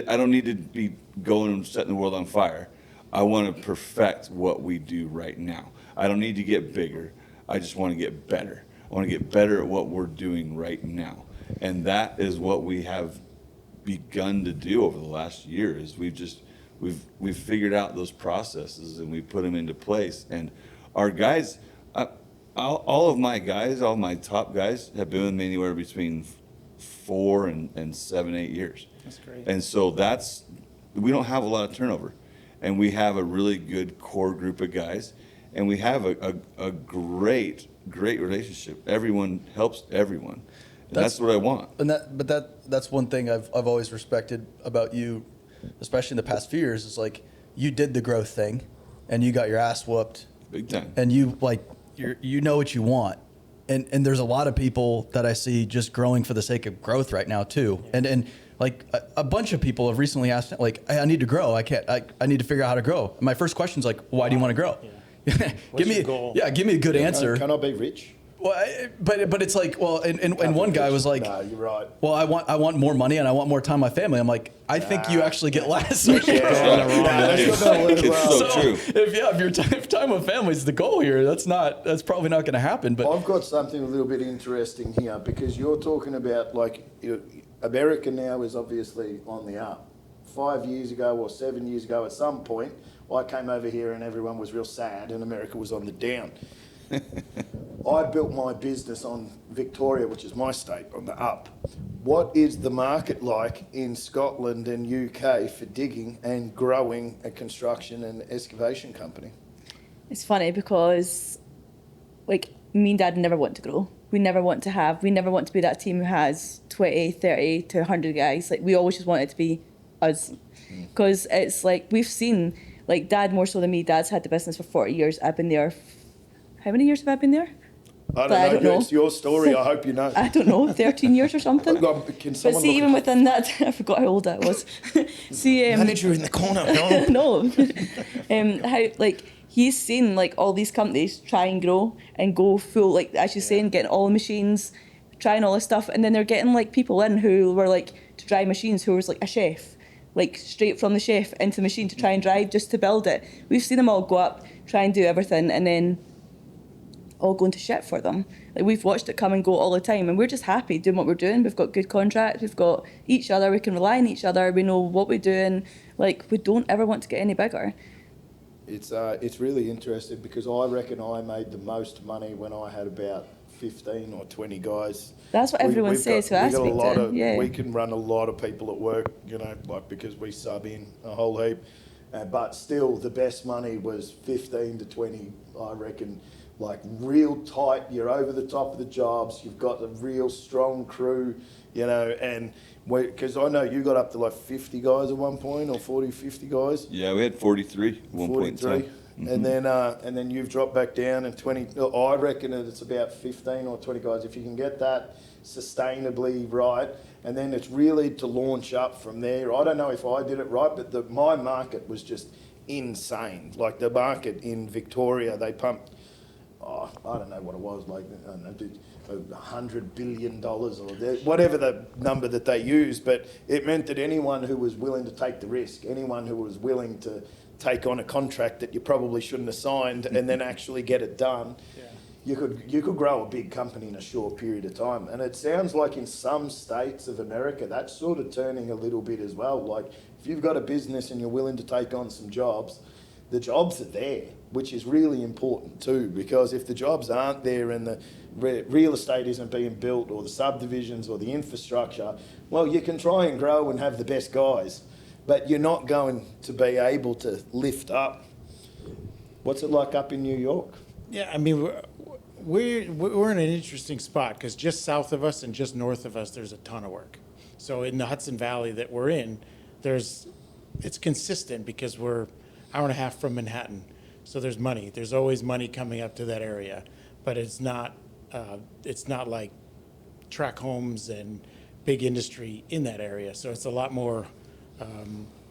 to be going and setting the world on fire. I want to perfect what we do right now. I don't need to get bigger. I just want to get better. I want to get better at what we're doing right now. And that is what we have begun to do over the last year. Is we've figured out those processes and we put them into place. And our guys, all of my guys, all my top guys have been with me anywhere between 4 and 7, 8 years. That's great. And so we don't have a lot of turnover, and we have a really good core group of guys, and we have a great relationship. Everyone helps everyone. And that's what I want. And that's one thing I've always respected about you, especially in the past few years, is like you did the growth thing, and you got your ass whooped, Big time. and you know what you want, and there's a lot of people that I see just growing for the sake of growth right now too, and like a bunch of people have recently asked like, hey, I need to grow, I need to figure out how to grow. And my first question is like, why do you want to grow? Yeah. give me your goal? give me a good answer. Can I be rich? Well, but it's like, well, and one guy was like, no, you're right. well, I want more money and I want more time with my family. I'm like, I think you actually get less. That's not gonna work It's well. so true. If time with family is the goal here, that's probably not going to happen. But I've got something a little bit interesting here because you're talking about America now is obviously on the up. 5 years ago or 7 years ago, at some point, I came over here and everyone was real sad and America was on the down. I built my business on Victoria, which is my state, on the up. What is the market like in Scotland and UK for digging and growing a construction and excavation company? It's funny because, like, me and Dad never want to grow. We never want to be that team who has 20, 30 to 100 guys. Like, we always just want it to be us. Because it's like, we've seen, like, Dad more so than me. Dad's had the business for 40 years. I've been there. How many years have I been there? I But don't know. It's your story. I hope you know. I don't know, 13 years or something. Can But someone see, look even within that, I forgot how old I was. See, Manager in the corner. No. no. How, like, he's seen, like, all these companies try and grow and go full, like, as you're saying, getting all the machines, trying all this stuff, and then they're getting, like, people in who were, like, to drive machines, who was, like, a chef, like, straight from the chef into the machine to try and drive just to build it. We've seen them all go up, try and do everything, and then all going to shit for them. Like, we've watched it come and go all the time, and we're just happy doing what we're doing. We've got good contracts, we've got each other, we can rely on each other, we know what we're doing. Like, we don't ever want to get any bigger. It's really interesting because I reckon I made the most money when I had about 15 or 20 guys. That's what everyone says who I speak to. Yeah. We can run a lot of people at work, like because we sub in a whole heap. But still, the best money was 15 to 20, I reckon. Like real tight, you're over the top of the jobs, you've got a real strong crew, and because I know you got up to like 50 guys at one point, or 40, 50 guys. Yeah, we had 43 at one point in time. And then you've dropped back down and 20. I reckon that it's about 15 or 20 guys. If you can get that sustainably right, and then it's really to launch up from there. I don't know if I did it right, but my market was just insane. Like the market in Victoria, they pumped, I don't know what it was, like I don't know, $100 billion or whatever the number that they used, but it meant that anyone who was willing to take the risk, anyone who was willing to take on a contract that you probably shouldn't have signed and then actually get it done, you could grow a big company in a short period of time. And it sounds like in some states of America, that's sort of turning a little bit as well. Like if you've got a business and you're willing to take on some jobs, the jobs are there, which is really important too, because if the jobs aren't there and the real estate isn't being built or the subdivisions or the infrastructure, well, you can try and grow and have the best guys, but you're not going to be able to lift up. What's it like up in New York? Yeah, I mean, we're in an interesting spot because just south of us and just north of us, there's a ton of work. So in the Hudson Valley that we're in, it's consistent because we're an hour and a half from Manhattan. So there's money. There's always money coming up to that area, but it's not like tract homes and big industry in that area. So it's a lot more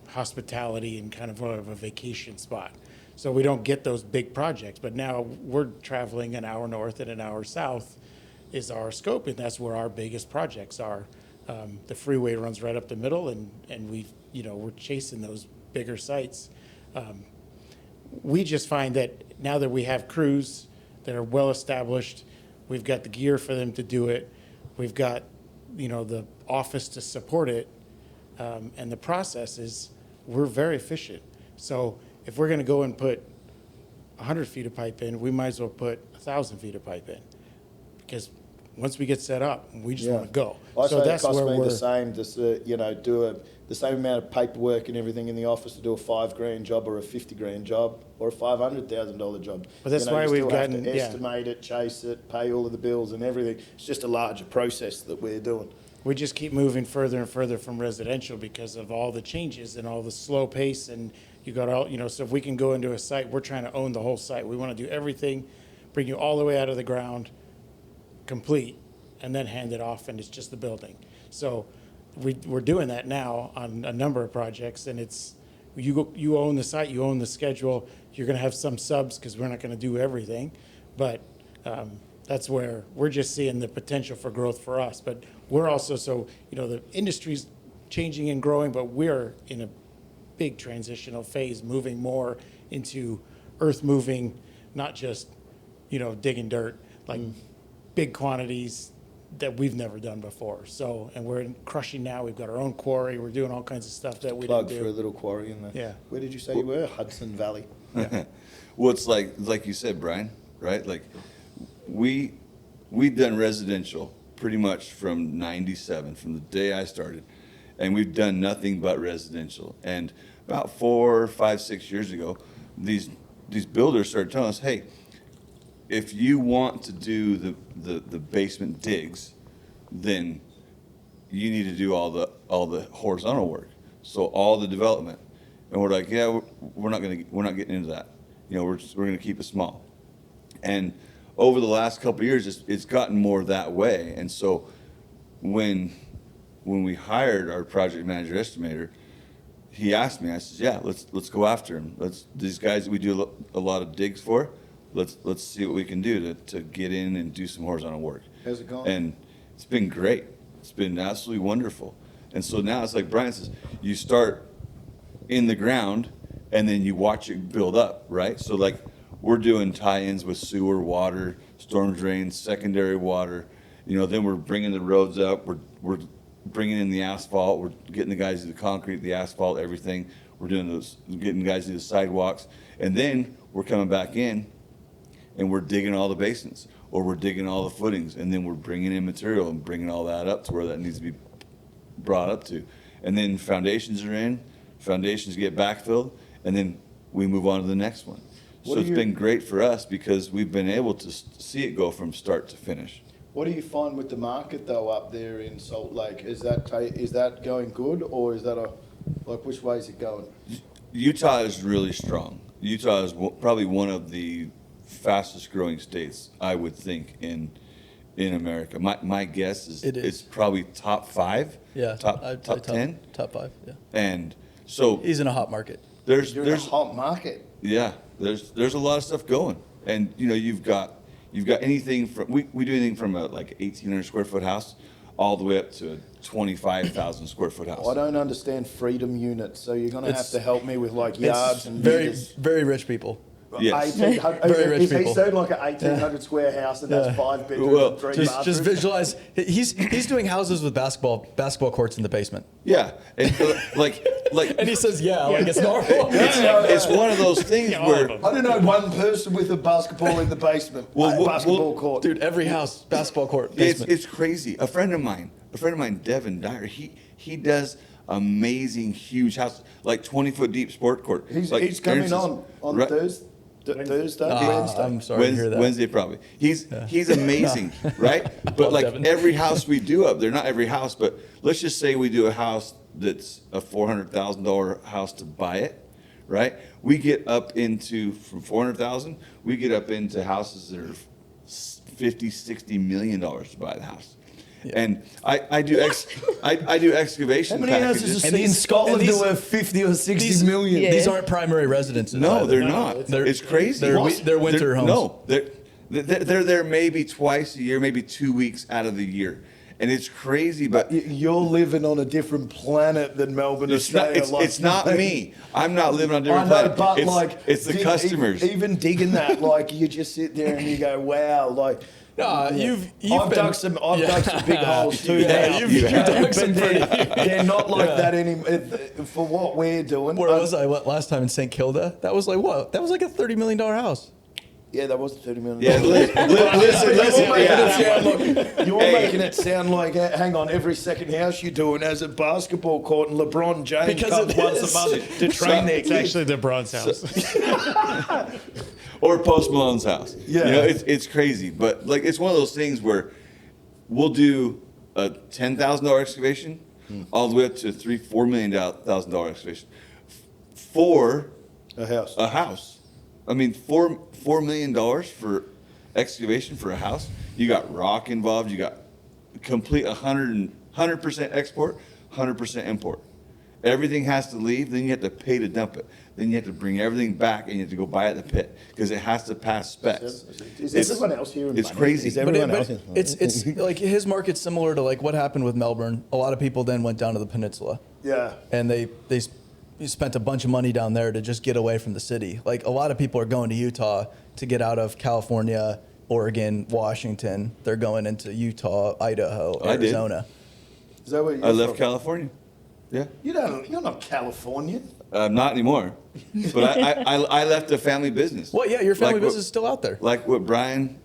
hospitality and kind of a vacation spot. So we don't get those big projects, but now we're traveling an hour north and an hour south is our scope, and that's where our biggest projects are. The freeway runs right up the middle, and we're chasing those bigger sites. We just find that now that we have crews that are well established, we've got the gear for them to do it, we've got the office to support it, and the process is we're very efficient. So if we're going to go and put 100 feet of pipe in, we might as well put 1,000 feet of pipe in, because once we get set up, we just want to go. I say it costs me the same to do the same amount of paperwork and everything in the office to do a $5,000 job or a $50,000 job or a $500,000 job. But that's why we've got to estimate it, chase it, pay all of the bills and everything. It's just a larger process that we're doing. We just keep moving further and further from residential because of all the changes and all the slow pace, and you got all so if we can go into a site, we're trying to own the whole site. We want to do everything, bring you all the way out of the ground, complete, and then hand it off, and it's just the building. So we're doing that now on a number of projects, and it's you own the site, you own the schedule. You're going to have some subs because we're not going to do everything, but that's where we're just seeing the potential for growth for us. But we're also the industry's changing and growing, but we're in a big transitional phase, moving more into earth moving, not just digging dirt, like big quantities that we've never done before. So, and we're in crushing now. We've got our own quarry. We're doing all kinds of stuff that we didn't do. Plug for a little quarry in there. Yeah. Where did you say you were? Hudson Valley. Yeah. Well, it's like you said, Brian, right? Like we've done residential pretty much from '97, from the day I started, and we've done nothing but residential. And about 4, 5, 6 years ago, these builders started telling us, hey, if you want to do the basement digs, then you need to do all the horizontal work. So all the development. And we're like, yeah, we're not getting into that. We're going to keep it small. And over the last couple of years, it's gotten more that way. And so when we hired our project manager estimator, he asked me, I said, yeah, let's go after him. These guys that we do a lot of digs for, let's see what we can do to get in and do some horizontal work. How's it going? And it's been great. It's been absolutely wonderful. And so now it's like Brian says, you start in the ground and then you watch it build up, right? So like we're doing tie-ins with sewer, water, storm drains, secondary water. Then we're bringing the roads up. We're bringing in the asphalt. We're getting the guys to the concrete, the asphalt, everything. We're doing getting guys to the sidewalks, and then we're coming back in, and we're digging all the basins, or we're digging all the footings, and then we're bringing in material and bringing all that up to where that needs to be brought up to, and then foundations are in. Foundations get backfilled, and then we move on to the next one. So it's been great for us because we've been able to see it go from start to finish. What do you find with the market though up there in Salt Lake? Is that going good, or is that which way is it going? Utah is really strong. Utah is probably one of the fastest growing states, I would think, in America. My guess is it's probably top 5. Yeah, top 10, top 5. Yeah, and so he's in a hot market. There's a hot market. Yeah, there's a lot of stuff going, and you've got anything from we do anything from a 1,800 square foot house all the way up to a 25,000 square foot house. I don't understand freedom units, so you're going to have to help me with yards and very meters. very rich people. Yes. Very rich If he people. said like an 1,800 square house and that's 5 bedrooms Well, and 3 Just bathrooms. visualize. He's doing houses with basketball courts in the basement. Yeah, and And he says, "Yeah, like it's normal." it's one of those things where I don't know one person with a basketball in the basement. Basketball court. Dude, every house basketball court it's basement. crazy. A friend of mine, Devin Dyer, he does amazing huge houses, like 20-foot deep sport court. He's coming on Right. Thursday, Wednesday. I'm sorry to hear that. Wednesday probably. He's amazing, right? But like Devin. every house we do up there, not every house, but let's just say we do a house that's a $400,000 house to buy it, right? We get up into from 400,000, we get up into houses that are 50, 60 million dollars to buy the house. And I do excavation How many houses packages. are in Scotland that were 50 or 60 million? Yeah. These aren't primary residences. No, either. they're not. It's crazy. They're winter homes. No, they're there maybe twice a year, maybe 2 weeks out of the year, and it's crazy. But You're living on a different planet than Melbourne, it's not. Australia. It's not me. I'm not living on a different I know, planet. but it's the customers. Even digging that, you just sit there and you go, wow, you've I've dug some big holes too. now. you've dug some But they're not like that anymore. For what we're doing. Where was I last time in St. Kilda? That was like what? That was like a $30 million house. Yeah, that was $30 million. Yeah, listen. Yeah. You're making it sound like, hang on, every second house you're doing has a basketball court and LeBron James Because comes it once is. a month to train their It's kids. actually LeBron's house. Or Post Malone's house. Yeah. It's crazy, but it's one of those things where we'll do a $10,000 excavation all the way up to $4 million excavation for A house. a house. I mean, $4 million for excavation for a house. You got rock involved. You got complete 100% export, 100% import. Everything has to leave. Then you have to pay to dump it. Then you have to bring everything back, and you have to go buy it at the pit because it has to pass specs. Is everyone else here in It's Bunny? crazy. Is But, everyone else it's like his market's similar to like what happened with Melbourne. A lot of people then went down to the peninsula. Yeah. And they spent a bunch of money down there to just get away from the city. Like a lot of people are going to Utah to get out of California, Oregon, Washington. They're going into Utah, Idaho, I did. Arizona. Is that where you're I left from? California. Yeah. You're not Californian. Not anymore. But I left a family business. Well, yeah, your family Like what- business is still out there. Like what Brian,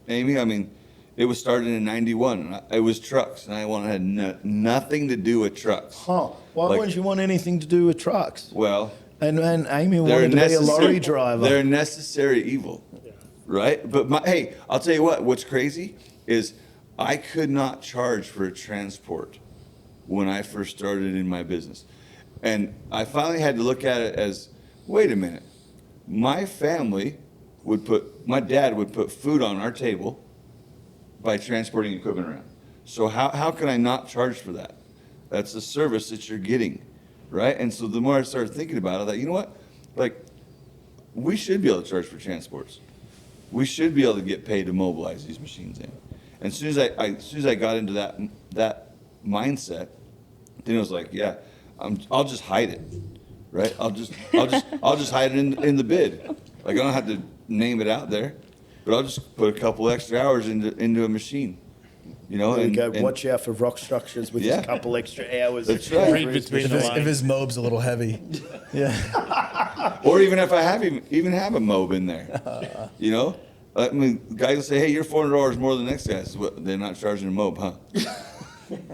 Amy, I mean, it was started in 91. And it was trucks, and I had nothing to do with trucks. Huh. Why Like- wouldn't you want anything to do with trucks? Well, And Amy they're wanted to be a necessary. lorry driver. They're a necessary evil, right? But hey, I'll tell you what. What's crazy is I could not charge for a transport when I first started in my business, and I finally had to look at it as, wait a minute, my dad would put food on our table by transporting equipment around. So how can I not charge for that? That's a service that you're getting, right? And so the more I started thinking about it, I thought, you know what? We should be able to charge for transports. We should be able to get paid to mobilize these machines in. And as soon as I got into that mindset, then it was like, yeah, I'll just hide it, right? I'll just hide it in the bid. Like I don't have to name it out there, but I'll just put a couple extra hours into a machine. You know, There we and go. Watch out for rock structures with Yeah. a couple extra hours. That's right. Read between the lines. If his mobe's a little heavy. Yeah. Or even if I have a mob in there, you know, I mean, guys will say, "Hey, you're $400 more than the next guy." I said, "What, they're not charging a mob, huh?"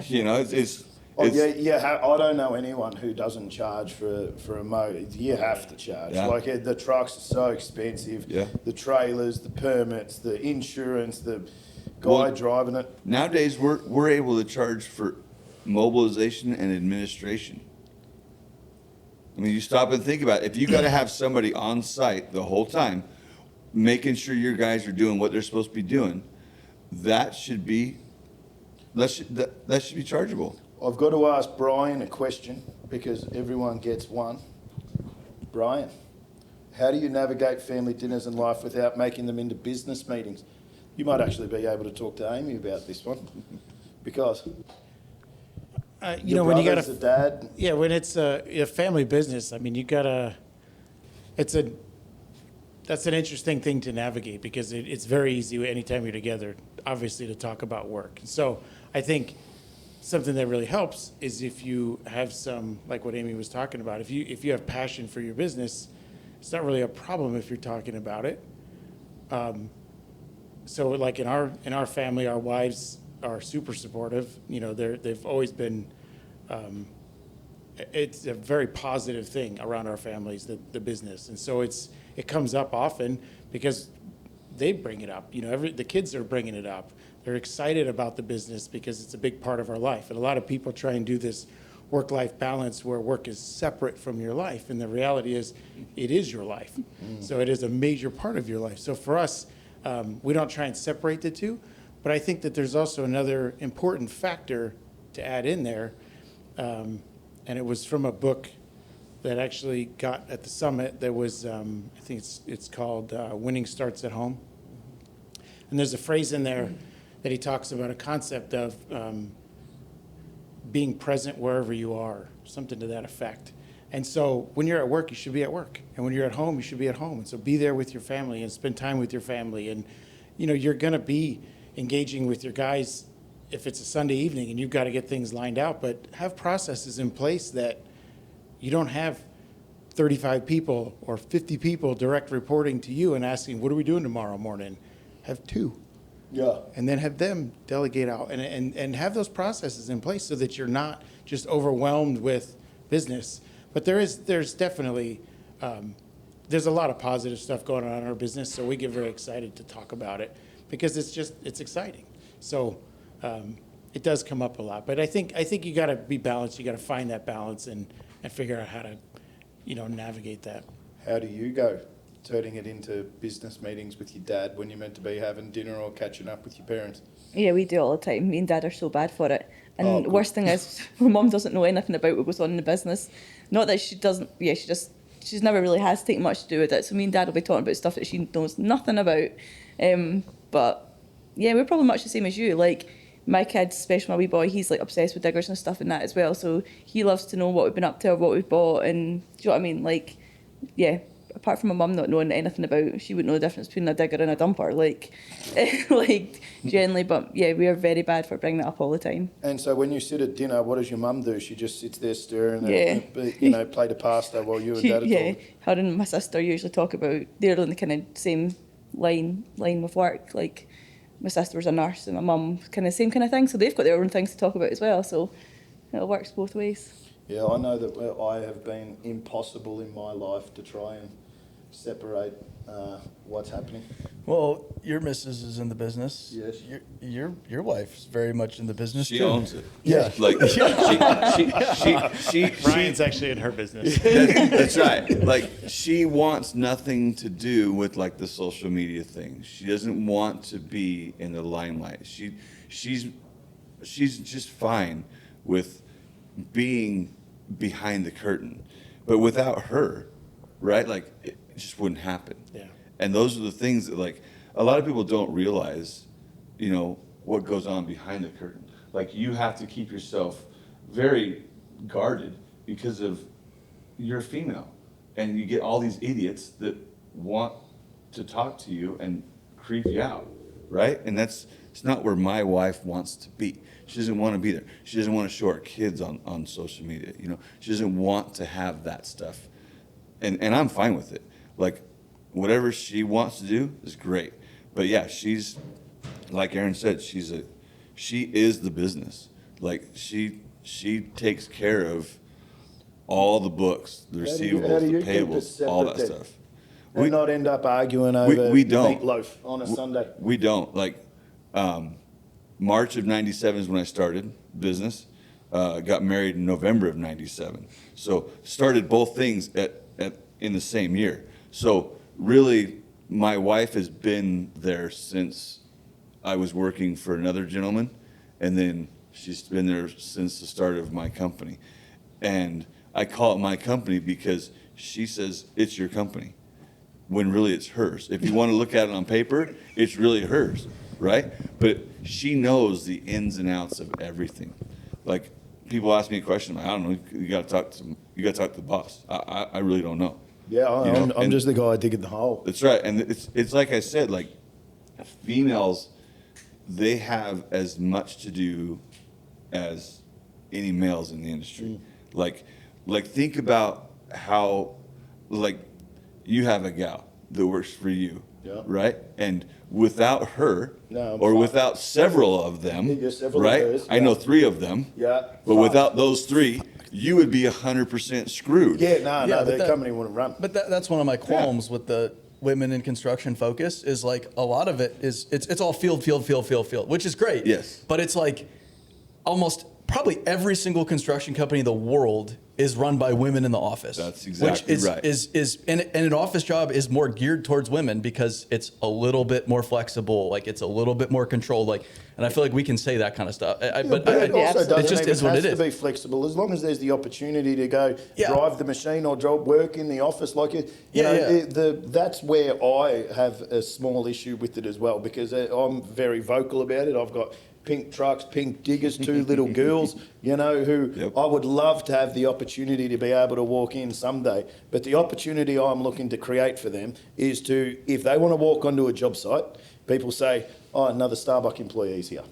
You know, it's Oh, yeah. I don't know anyone who doesn't charge for a motor. You have to charge. Yeah. Like the trucks are so expensive. Yeah. The trailers, the permits, the insurance, the guy Well, driving it. nowadays we're able to charge for mobilization and administration. I mean, you stop and think about it. If you got to have somebody on site the whole time, making sure your guys are doing what they're supposed to be doing, that should be chargeable. I've got to ask Brian a question because everyone gets one. Brian, how do you navigate family dinners and life without making them into business meetings? You might actually be able to talk to Amy about this one because You know, when you got brother's a dad. yeah, when it's a family business, I mean, that's an interesting thing to navigate because it's very easy anytime you're together, obviously, to talk about work. So I think something that really helps is if you have some, like what Amy was talking about, if you have passion for your business, it's not really a problem if you're talking about it. So like in our family, our wives are super supportive. You know, they've always been. It's a very positive thing around our families, the business, and so it comes up often because they bring it up. You know, the kids are bringing it up. They're excited about the business because it's a big part of our life. And a lot of people try and do this work-life balance where work is separate from your life, and the reality is, it is your life. So it is a major part of your life. So for us, we don't try and separate the two, but I think that there's also another important factor to add in there, and it was from a book that actually got at the summit that was, I think it's called Winning Starts at Home. And there's a phrase in there that he talks about a concept of being present wherever you are, something to that effect. And so when you're at work, you should be at work. And when you're at home, you should be at home. And so be there with your family and spend time with your family. And, you know, you're going to be engaging with your guys if it's a Sunday evening and you've got to get things lined out, but have processes in place that you don't have 35 people or 50 people direct reporting to you and asking, what are we doing tomorrow morning? Have 2. Yeah. And then have them delegate out and have those processes in place so that you're not just overwhelmed with business. But there's definitely, there's a lot of positive stuff going on in our business, so we get very excited to talk about it because it's exciting. So it does come up a lot. But I think you got to be balanced. You got to find that balance and figure out how to, you know, navigate that. How do you go turning it into business meetings with your dad when you're meant to be having dinner or catching up with your parents? Yeah, we do it all the time. Me and Dad are so bad for it. And Oh, the worst thing is, my mum doesn't know anything about what goes on in the business. Not that she doesn't, she's never really has taken much to do with it. So me and Dad will be talking about stuff that she knows nothing about. But yeah, we're probably much the same as you. Like, my kids, especially my wee boy, he's like obsessed with diggers and stuff and that as well. So he loves to know what we've been up to or what we've bought. And do you know what I mean? Like, yeah. Apart from my mum not knowing anything about, she wouldn't know the difference between a digger and a dumper, like generally. But yeah, we are very bad for bringing that up all the time. And so when you sit at dinner, what does your mum do? She just sits there stirring Yeah. a plate of pasta while you and Dad are Yeah, talking? her and my sister usually talk about, they're on the kind of same line with work. Like, my sister was a nurse and my mum kind of same kind of thing. So they've got their own things to talk about as well. So it works both ways. Yeah, I know that I have been impossible in my life to try and separate what's happening. Well, your missus is in the business. Yes. Your wife's very much in the business She too. owns it. Yeah. Like she Ryan's actually in her business. that's right. Like, she wants nothing to do with like the social media thing. She doesn't want to be in the limelight. She's just fine with being behind the curtain. But without her, right? Like, it just wouldn't happen. Yeah. And those are the things that, like, a lot of people don't realize, you know, what goes on behind the curtain. Like, you have to keep yourself very guarded because of you're a female, and you get all these idiots that want to talk to you and creep you out, right? And it's not where my wife wants to be. She doesn't want to be there. She doesn't want to show her kids on social media. She doesn't want to have that stuff, and I'm fine with it. Like, whatever she wants to do is great. But yeah, she's, like Aaron said, she is the business. Like, she takes care of all the books, the receivables, the payables, all that stuff. We not end up arguing over we don't. meatloaf on a Sunday. We don't. Like, March of '97 is when I started business. Got married in November of '97. So started both things in the same year. So really, my wife has been there since I was working for another gentleman, and then she's been there since the start of my company. And I call it my company because she says it's your company, when really it's hers. If you want to look at it on paper, it's really hers, right? But she knows the ins and outs of everything. Like, people ask me a question, I don't know. You got to talk to the boss. I really don't know. Yeah, I'm just the guy digging the hole. That's right, and it's like I said, like, females, they have as much to do as any males in the industry. Like think about how, like, you have a gal that works for you, right? And without her, or without several of them, right? Of hers, I know 3 of them. Yeah. But without those 3, you would be 100% screwed. Yeah, the company wouldn't run. But that's one of my qualms with the women in construction focus is, like, a lot of it is it's all field, which is great. Yes. But it's like almost probably every single construction company in the world is run by women in the office. That's exactly right. And an office job is more geared towards women because it's a little bit more flexible, like it's a little bit more controlled, like, and I feel like we can say that kind of stuff. But it also doesn't it just is what it has is. to be flexible as long as there's the opportunity to go drive the machine or work in the office, like that's where I have a small issue with it as well, because I'm very vocal about it. I've got pink trucks, pink diggers, 2 little girls, who I would love to have the opportunity to be able to walk in someday. But the opportunity I'm looking to create for them is to, if they want to walk onto a job site, people say, oh, another Starbucks employee's here.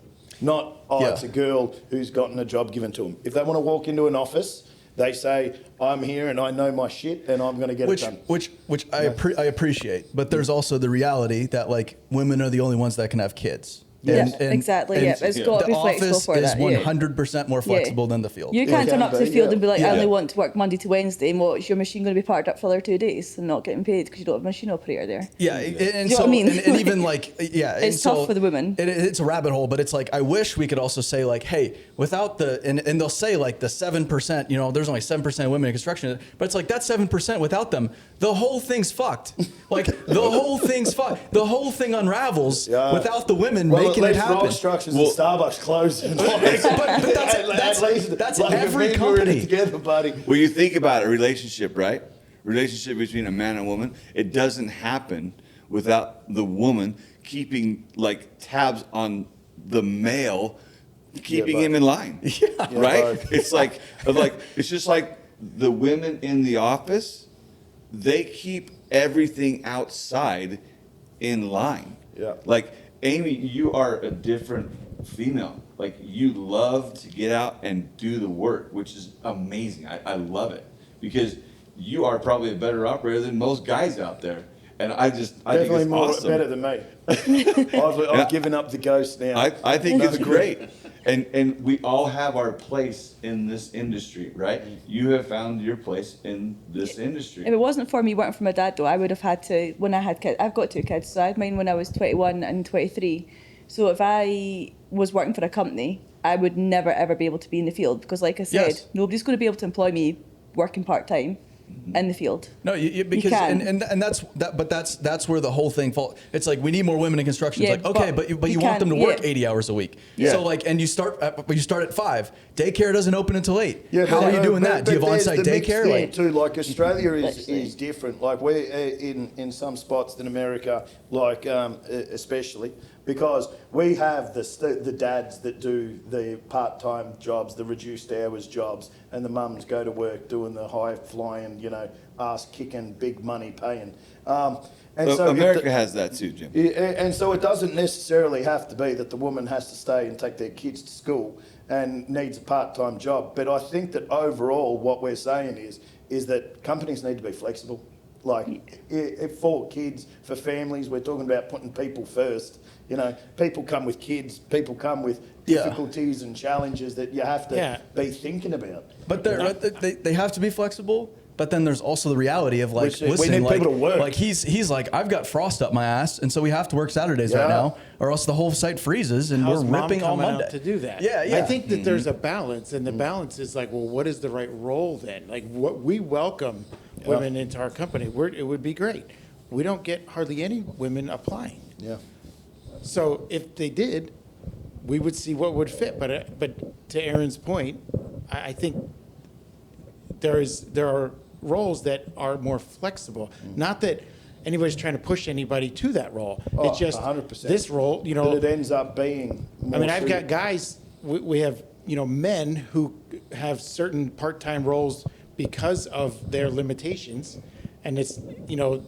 Not, it's a girl who's gotten a job given to them. If they want to walk into an office, they say, I'm here and I know my shit and I'm going to get it done. Which I appreciate. But there's also the reality that, like, women are the only ones that can have kids. Exactly. It's got to be flexible for that. The office is 100% more flexible than the field. You can't turn up to the field and be like, I only want to work Monday to Wednesday, and what, is your machine going to be parked up for the other 2 days and not getting paid because you don't have a machine operator there? Yeah, and you know what I mean? And even like, it's tough for the women. It's a rabbit hole, but it's like, I wish we could also say, like, hey, without and they'll say, like, the 7%, there's only 7% of women in construction, but it's like that 7% without them, the whole thing's fucked. Like, the whole thing's fucked. The whole thing unravels without the women making it happen. Structures and Starbucks closing. But that's like every company. Together, buddy. Well, you think about a relationship, right? Relationship between a man and woman. It doesn't happen without the woman keeping, like, tabs on the male, keeping him in line. Right? It's like it's just like the women in the office. They keep everything outside in line. Yeah. Like, Amy, you are a different female. Like, you love to get out and do the work, which is amazing. I love it because you are probably a better operator than most guys out there. And I think it's awesome. Better than me. I've given up the ghost now. I think it's great. And we all have our place in this industry, right? You have found your place in this industry. If it wasn't for me working for my dad, though, I would have had to, when I had kids, I've got 2 kids, so I had mine when I was 21 and 23. So if I was working for a company, I would never, ever be able to be in the field because, like I said, nobody's going to be able to employ me working part-time in the field. No, because and that's where the whole thing falls. It's like, we need more women in construction. It's like, okay, but you want them to work 80 hours a week. So, like, and you start at 5. Daycare doesn't open until 8. How are you doing that? Do you have on-site daycare? Like Australia is different. Like, we're in some spots in America, like especially because we have the dads that do the part-time jobs, the reduced hours jobs, and the mums go to work doing the high-flying, ass kicking, big money paying. America has that too, Jim. And so it doesn't necessarily have to be that the woman has to stay and take their kids to school and needs a part-time job. But I think that overall what we're saying is that companies need to be flexible. Like for kids, for families, we're talking about putting people first. You know, people come with kids, people come with difficulties and challenges that you have to be thinking about. But they have to be flexible. But then there's also the reality of like, we listen, need like, people to work. like he's like, I've got frost up my ass, and so we have to work Saturdays right now, or else the whole site freezes and How's we're mom ripping all coming Monday out to do that? Yeah, yeah. I think that there's a balance, and the balance is like, well, what is the right role then? Like, what we welcome women into our company. It would be great. We don't get hardly any women applying. Yeah. So if they did, we would see what would fit. But to Aaron's point, I think there are roles that are more flexible. Not that anybody's trying to push anybody to that role. It's just 100%. this role, you know. But it ends up being more I mean, I've got suited. guys, we have, you know, men who have certain part-time roles because of their limitations. And it's, you know,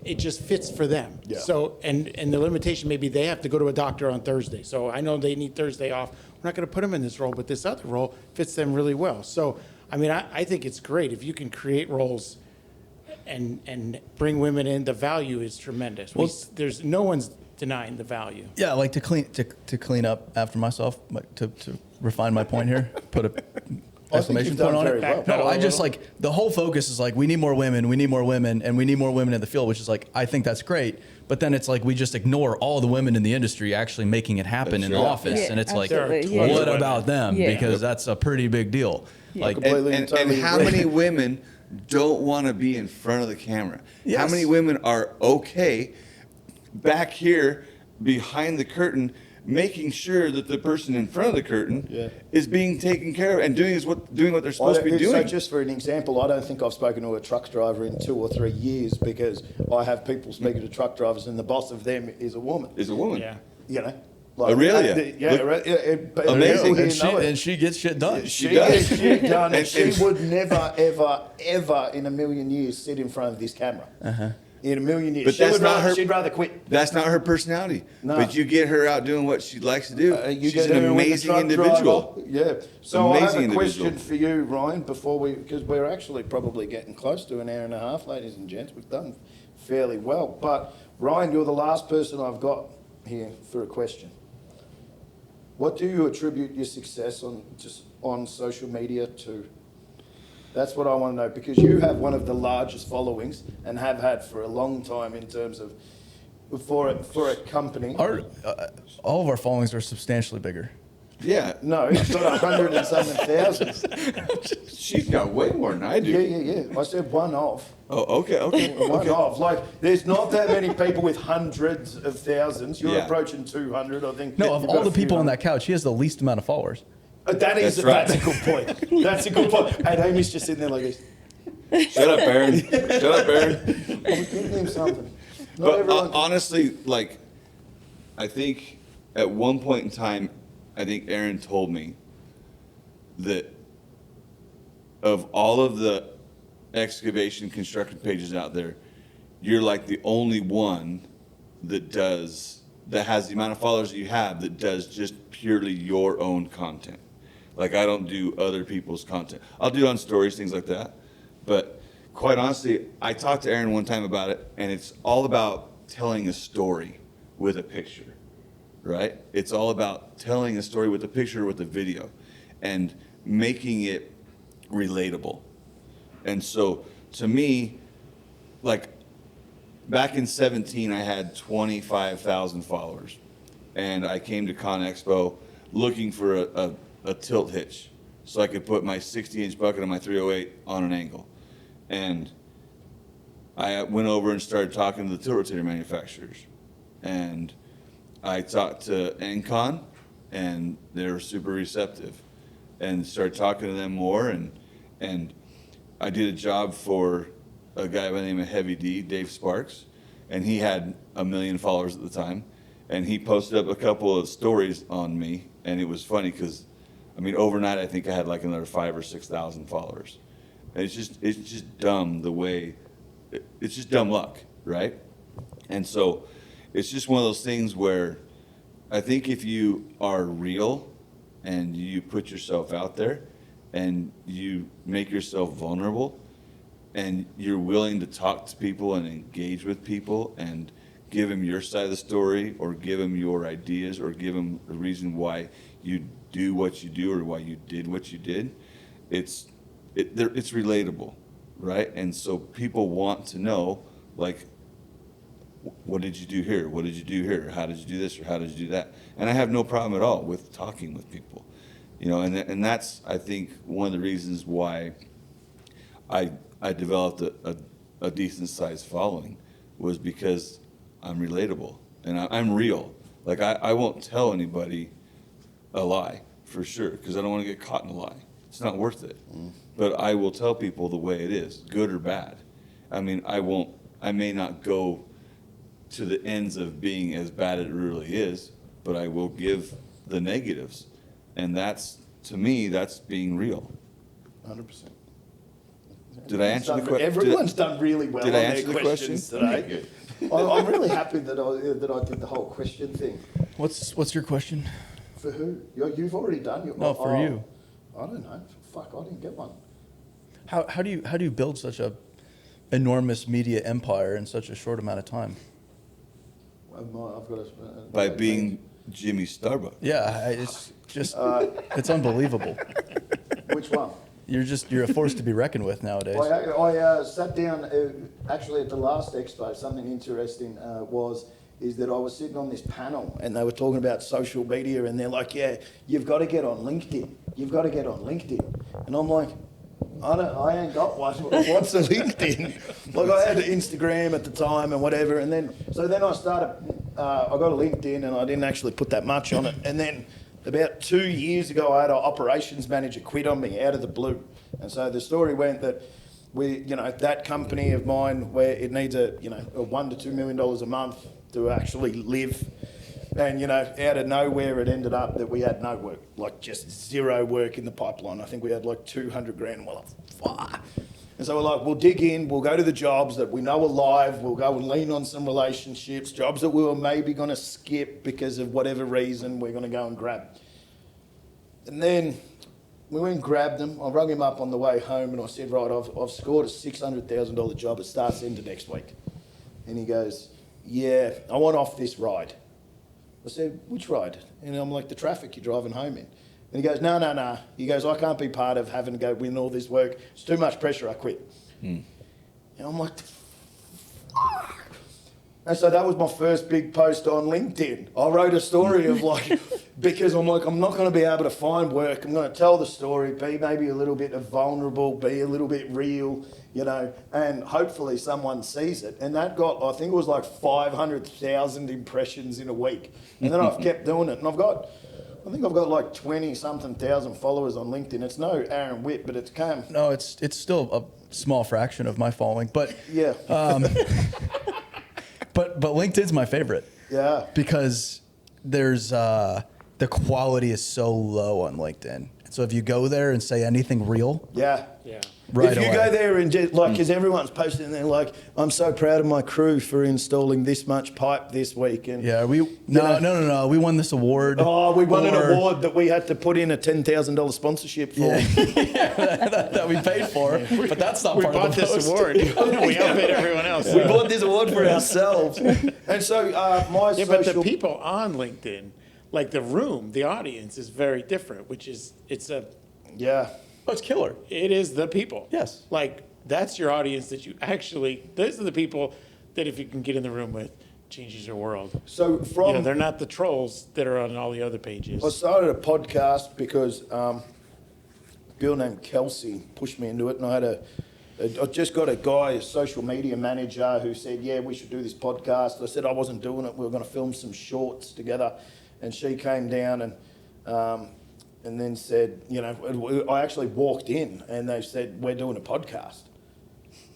it just fits for them. Yeah. So, and the limitation may be they have to go to a doctor on Thursday. So I know they need Thursday off. We're not going to put them in this role, but this other role fits them really well. So, I mean, I think it's great if you can create roles and bring women in. The value is tremendous. There's no one's denying the value. Yeah, like to clean up after myself, like to refine my point here, put a exclamation you've point done on very it. well. No, I just like the whole focus is like we need more women, and we need more women in the field, which is like I think that's great. But then it's like we just ignore all the women in the industry actually making it happen in the office, Yeah, and it's like, absolutely, yeah. what about them? Yeah. Because that's a pretty big deal. Like, Completely And totally how agree. many women don't want to be in front of the camera? How Yes. many women are okay back here behind the curtain, making sure that the person in front of the curtain is being taken care of and doing what they're supposed to be So doing? just for an example, I don't think I've spoken to a truck driver in 2 or 3 years because I have people speaking to truck drivers and the boss of them is a woman. Is a woman. Yeah. You know? Aurelia. Amazing. and she gets shit done. She does. gets shit done, and And- she and- would never, ever, ever in a million years sit in front of this camera. In a million years. But that's not her- She'd rather quit. That's not her personality. No. But you get her out doing what she likes to do. You She's get an her with the amazing truck individual. driver. Yeah. So I have Amazing a question individual. for you, Ryan, because we're actually probably getting close to an hour and a half, ladies and gents. We've done fairly well. But Ryan, you're the last person I've got here for a question. What do you attribute your success on social media to? That's what I want to know, because you have one of the largest followings and have had for a long time in terms of for a company. All of our followings are substantially bigger. Yeah. No, it's got 100 and something thousands. She's got way more than I do. Yeah. I said one of. Oh, okay. One of. Like, there's not that many people with hundreds of thousands. You're Yeah. approaching 200, I think. No, of You've all got the a few people on hundred. that couch, he has the least amount of followers. That's right. a good point. That's a good point. And Amy's just sitting there like this. Shut up, Aaron. Shut up, Aaron. I was giving him something. Not But everyone. honestly, like, I think at one point in time, I think Aaron told me that of all of the excavation construction pages out there, you're like the only one that has the amount of followers that you have that does just purely your own content. Like, I don't do other people's content. I'll do it on stories, things like that. But quite honestly, I talked to Aaron one time about it, and it's all about telling a story with a picture, right? It's all about telling a story with a picture, with a video, and making it relatable. And so, to me, like, back in 17, I had 25,000 followers, and I came to Con Expo looking for a tilt hitch so I could put my 60-inch bucket on my 308 on an angle. And I went over and started talking to the tilt rotator manufacturers. And I talked to NCon, and they were super receptive. And started talking to them more, and I did a job for a guy by the name of Heavy D, Dave Sparks, and he had 1 million followers at the time. And he posted up a couple of stories on me, and it was funny because, I mean, overnight I think I had like another 5,000 or 6,000 followers. And it's just dumb the way, it's just dumb luck, right? And so it's just one of those things where I think if you are real and you put yourself out there and you make yourself vulnerable and you're willing to talk to people and engage with people and give them your side of the story or give them your ideas or give them a reason why you do what you do or why you did what you did, it's relatable, right? And so people want to know, like, what did you do here? What did you do here? How did you do this or how did you do that? And I have no problem at all with talking with people, you know, and that's, I think, one of the reasons why I developed a decent sized following was because I'm relatable and I'm real. Like I won't tell anybody a lie for sure because I don't want to get caught in a lie. It's not worth it. But I will tell people the way it is, good or bad. I mean, I may not go to the ends of being as bad as it really is, but I will give the negatives. And that's, to me, that's being real. 100%. Did I answer the question? Everyone's done really well Did on I their answer the questions today. I'm really happy that I did the whole question thing. What's your question? For who? You've already done your. No, for you. I don't know. Fuck, I didn't get one. How do you build such a enormous media empire in such a short amount of time? I've got By being Jimmy Starbuck. Yeah, it's just it's unbelievable. Which one? You're a force to be reckoned with nowadays. I sat down actually at the last expo. Something interesting is that I was sitting on this panel and they were talking about social media and they're like, yeah, you've got to get on LinkedIn. You've got to get on LinkedIn. And I'm like, I ain't got one. What's a LinkedIn? Like I had Instagram at the time and whatever. And then I started, I got a LinkedIn and I didn't actually put that much on it. And then about 2 years ago, I had our operations manager quit on me out of the blue. And so the story went that that company of mine where it needs a $1 to $2 million a month to actually live. And, out of nowhere, it ended up that we had no work, like just zero work in the pipeline. I think we had like 200 grand. We're like, fuck. And so we're like, we'll dig in, we'll go to the jobs that we know are live, we'll go and lean on some relationships, jobs that we were maybe going to skip because of whatever reason we're going to go and grab. And then we went and grabbed them. I rung him up on the way home and I said, right, I've scored a $600,000 job. It starts into next week. And he goes, yeah, I want off this ride. I said, which ride? And I'm like, the traffic you're driving home in. And he goes, no. He goes, I can't be part of having to go win all this work. It's too much pressure, I quit. And I'm like, fuck. And so that was my first big post on LinkedIn. I wrote a story of like, because I'm like, I'm not going to be able to find work. I'm going to tell the story, be maybe a little bit vulnerable, be a little bit real, and hopefully someone sees it. And that got, I think it was like 500,000 impressions in a week. And then I've kept doing it. And I think I've got like 20-something thousand followers on LinkedIn. It's no Aaron Witt, but it's came. No, it's still a small fraction of my following, but yeah. But LinkedIn's my favorite. Yeah. Because there's the quality is so low on LinkedIn. So if you go there and say anything real, yeah. Right if you away. go there and just, because everyone's posting and they're like, I'm so proud of my crew for installing this much pipe this week. And yeah, no, we won this award. Oh, we won an award that we had to put in a $10,000 sponsorship for. Yeah, that we paid for, but that's not part of the post. We bought this award. We outbid everyone else. We bought this award for ourselves. And so but the people on LinkedIn, like the audience is very different, yeah. Oh, it's killer. It is the people. Yes. Like, that's your audience that those are the people that if you can get in the room with, changes your world. So they're not the trolls that are on all the other pages. I started a podcast because a girl named Kelsey pushed me into it, and I just got a social media manager who said, yeah, we should do this podcast. I said I wasn't doing it. We were going to film some shorts together, and she came down and then said, I actually walked in and they said, we're doing a podcast.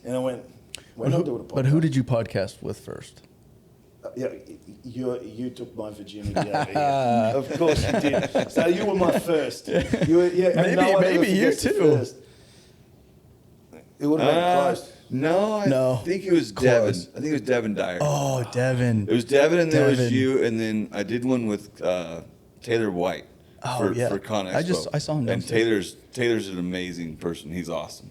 And I went, we're not doing a podcast. But who did you podcast with first? Yeah, you took my virginity over here. Of course you did. So you were my first. Maybe you too. It would have been close. No, I think it was Close. Devin. I think it was Devin Dyer. Oh, Devin. It was Devin, and there was Devin. you, and then I did one with Taylor White Oh, yeah. for Con Expo. I saw him And downstairs. Taylor's an amazing person. He's awesome.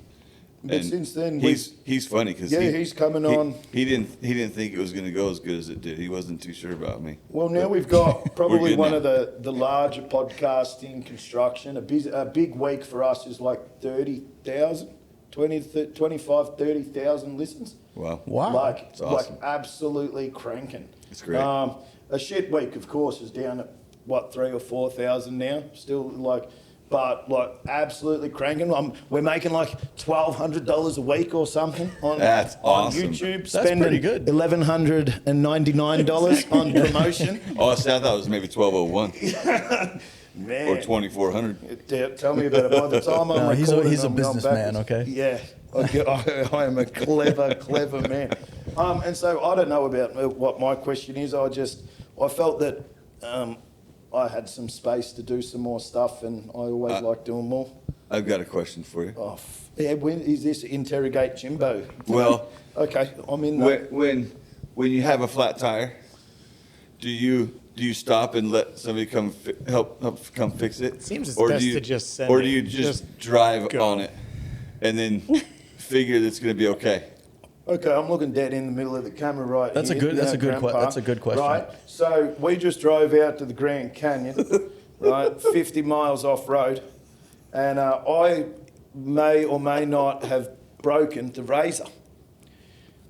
But And since then, he's funny because he's coming on. He didn't think it was going to go as good as it did. He wasn't too sure about me. Well, now we've got probably good one now. of the larger podcasts in construction. A big week for us is like 30,000, 25, 30,000 listens. Wow. Wow. Like, It's awesome. like absolutely cranking. It's great. A shit week, of course, is down at what 3,000 or 4,000 now. Still but like absolutely cranking. We're making like $1,200 a week or something on That's on awesome. YouTube. That's Spending pretty good. $1,199 on promotion. Oh, I thought it was maybe 1201 Man. or 2400. Yeah, tell me about it. By the time I'm No, recording, he's a I'm going businessman, backwards. okay? Yeah, I am a clever man. And so I don't know about what my question is. I felt that I had some space to do some more stuff, and I always like doing more. I've got a question for you. Oh, yeah, when is this interrogate Jimbo? Well, Okay, I'm in there. when you have a flat tire, do you stop and let somebody come help come fix it? Seems it's Or best do you, to just send Or it. do you just Just drive go. on it and then figure that it's going to be okay? Okay, I'm looking dead in the middle of the camera right That's a here. good- that's a good Grandpa. that's a good question. Right, so we just drove out to the Grand Canyon, right, 50 miles off road, and I may or may not have broken the Razor.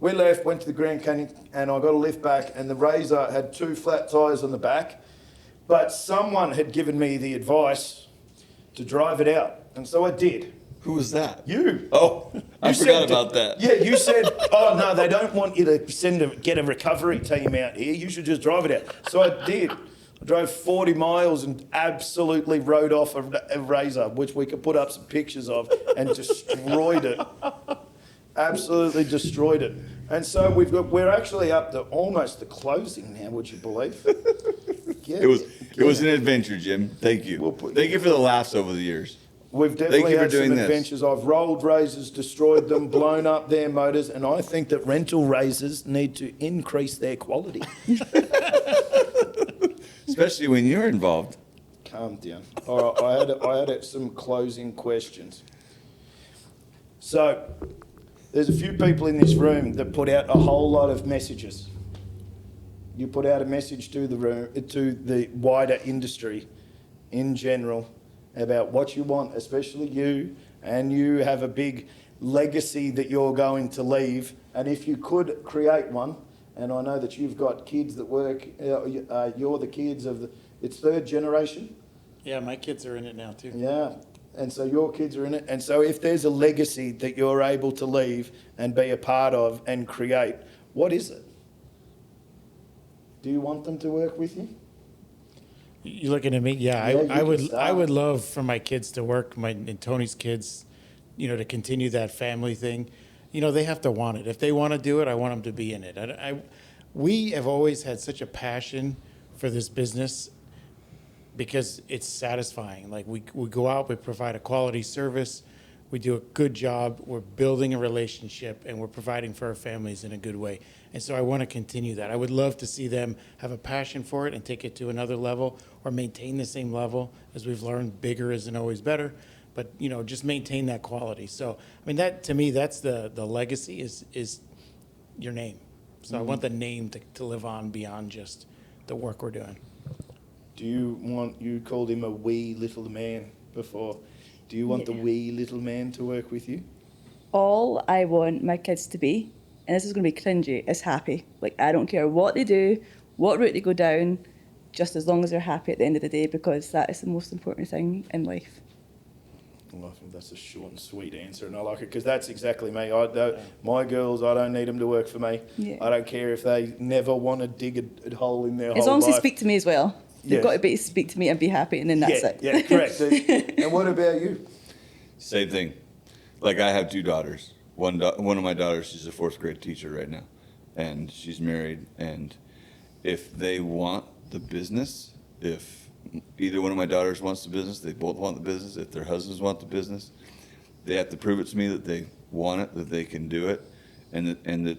We left, went to the Grand Canyon, and I got a lift back, and the Razor had 2 flat tyres on the back, but someone had given me the advice to drive it out, and so I did. Who was that? You. Oh, I You forgot said- about that. Yeah, you said, oh no, they don't want you to get a recovery team out here. You should just drive it out. So I did. I drove 40 miles and absolutely rode off a Razor, which we could put up some pictures of, and destroyed it. Absolutely destroyed it. And so we're actually up to almost the closing now. Would you believe? Yeah, It was an adventure, Jim. Thank you. Thank you for the laughs over the years. We've definitely you for had some doing this. adventures. I've rolled razors, destroyed them, blown up their motors, and I think that rental razors need to increase their quality. Especially when you're involved. Calm down. All right, I had some closing questions. So, there's a few people in this room that put out a whole lot of messages. You put out a message to the room, to the wider industry in general, about what you want, especially you, and you have a big legacy that you're going to leave. And if you could create one, and I know that you've got kids that work, you're the kids of it's 3rd generation. Yeah, my kids are in it now too. Yeah, and so your kids are in it. And so if there's a legacy that you're able to leave and be a part of and create, what is it? Do you want them to work with you? You looking at me? Yeah, Yeah, you I would. can start. I would love for my kids to work. And Tony's kids, to continue that family thing. They have to want it. If they want to do it, I want them to be in it. We have always had such a passion for this business because it's satisfying. Like we go out, we provide a quality service, we do a good job, we're building a relationship, and we're providing for our families in a good way. And so I want to continue that. I would love to see them have a passion for it and take it to another level or maintain the same level. As we've learned, bigger isn't always better, but just maintain that quality. So that to me, that's the legacy is your name. So I want the name to live on beyond just the work we're doing. Do you called him a wee little man before. Do you want the wee little man to work with you? All I want my kids to be, and this is going to be cringy, is happy. Like, I don't care what they do, what route they go down, just as long as they're happy at the end of the day, because that is the most important thing in life. Well, I think that's a short and sweet answer, and I like it because that's exactly me. My girls, I don't need them to work for me. Yeah. I don't care if they never want to dig a hole in their As whole long as life. they speak to me as well. They've Yes. got to speak to me and be happy, and then that's it. Yeah, correct. And what about you? Same thing. Like I have 2 daughters. One of my daughters, she's a 4th grade teacher right now, and she's married. And if they want the business, if either one of my daughters wants the business, they both want the business. If their husbands want the business, they have to prove it to me that they want it, that they can do it, and that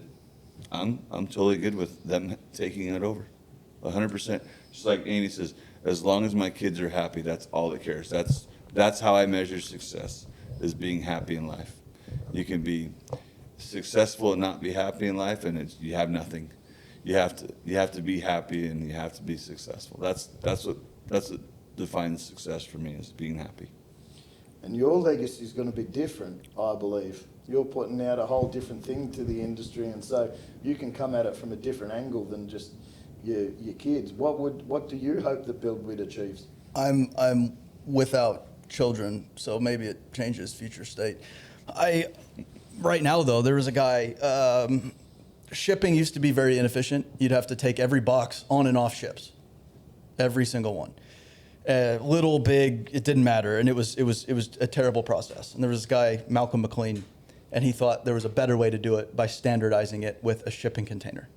I'm totally good with them taking it over, 100%. Just like Amy says, as long as my kids are happy, that's all that cares. That's how I measure success, is being happy in life. You can be successful and not be happy in life, and you have nothing. You have to be happy, and you have to be successful. That's what defines success for me, is being happy. And your legacy is going to be different, I believe. You're putting out a whole different thing to the industry, and so you can come at it from a different angle than just your kids. What do you hope that Build Witt achieves? I'm without children, so maybe it changes future state. Right now though, there was a guy. Shipping used to be very inefficient. You'd have to take every box on and off ships, every single one. Little, big, it didn't matter, and it was a terrible process. And there was this guy, Malcolm McLean, and he thought there was a better way to do it by standardizing it with a shipping container,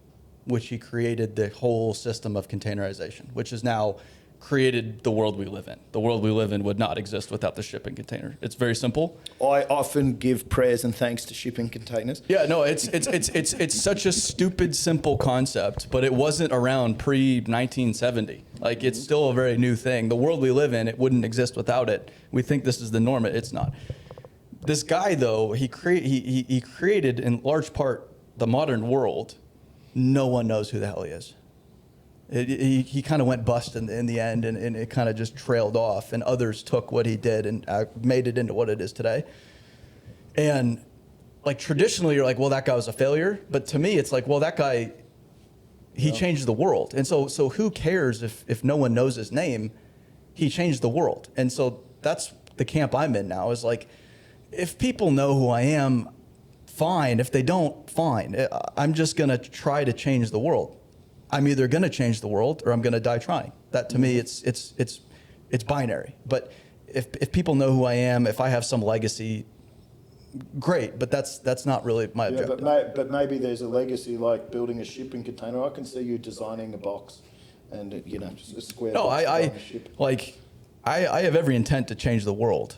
which he created the whole system of containerization, which has now created the world we live in. The world we live in would not exist without the shipping container. It's very simple. I often give prayers and thanks to shipping containers. Yeah, no, it's such a stupid, simple concept, but it wasn't around pre-1970. Like, it's still a very new thing. The world we live in, it wouldn't exist without it. We think this is the norm. It's not. This guy, though, he created, in large part, the modern world. No one knows who the hell he is. He kind of went bust in the end, and it kind of just trailed off, and others took what he did and made it into what it is today. And like, traditionally, you're like, well, that guy was a failure. But to me, it's like, well, that guy, he changed the world. And so who cares if no one knows his name? He changed the world. And so that's the camp I'm in now, is like, if people know who I am, fine. If they don't, fine. I'm just going to try to change the world. I'm either going to change the world or I'm going to die trying. That, to me, it's binary. But if people know who I am, if I have some legacy, great. But that's not really my objective. But maybe there's a legacy like building a shipping container. I can see you designing a box, and just a square. No, box I on a ship. like. I have every intent to change the world.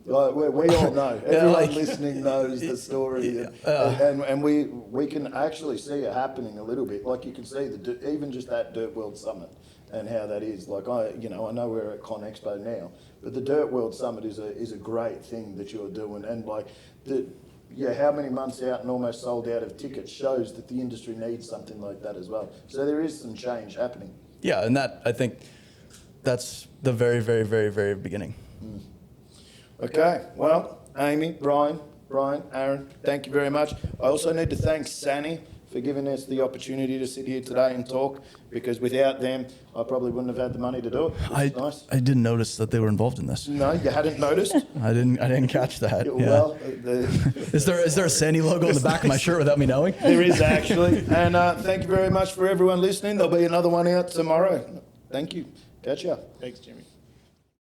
Like, we all know. Everyone listening knows the story, and we can actually see it happening a little bit. Like, you can see even just that Dirt World Summit and how that is. Like, I know we're at Con Expo now, but the Dirt World Summit is a great thing that you're doing, and like how many months out and almost sold out of tickets shows that the industry needs something like that as well. So there is some change happening. Yeah, and that, I think, that's the very, very, very, very beginning. Okay, well, Amy, Brian, Aaron, thank you very much. I also need to thank SANY for giving us the opportunity to sit here today and talk, because without them, I probably wouldn't have had the money to do it. Nice. I didn't notice that they were involved in this. No, you hadn't noticed? I didn't catch that. Yeah. Well, Is there a SANY logo on the back of my shirt without me knowing? there is actually. And thank you very much for everyone listening. There'll be another one out tomorrow. Thank you. Catch ya. Thanks, Jimmy.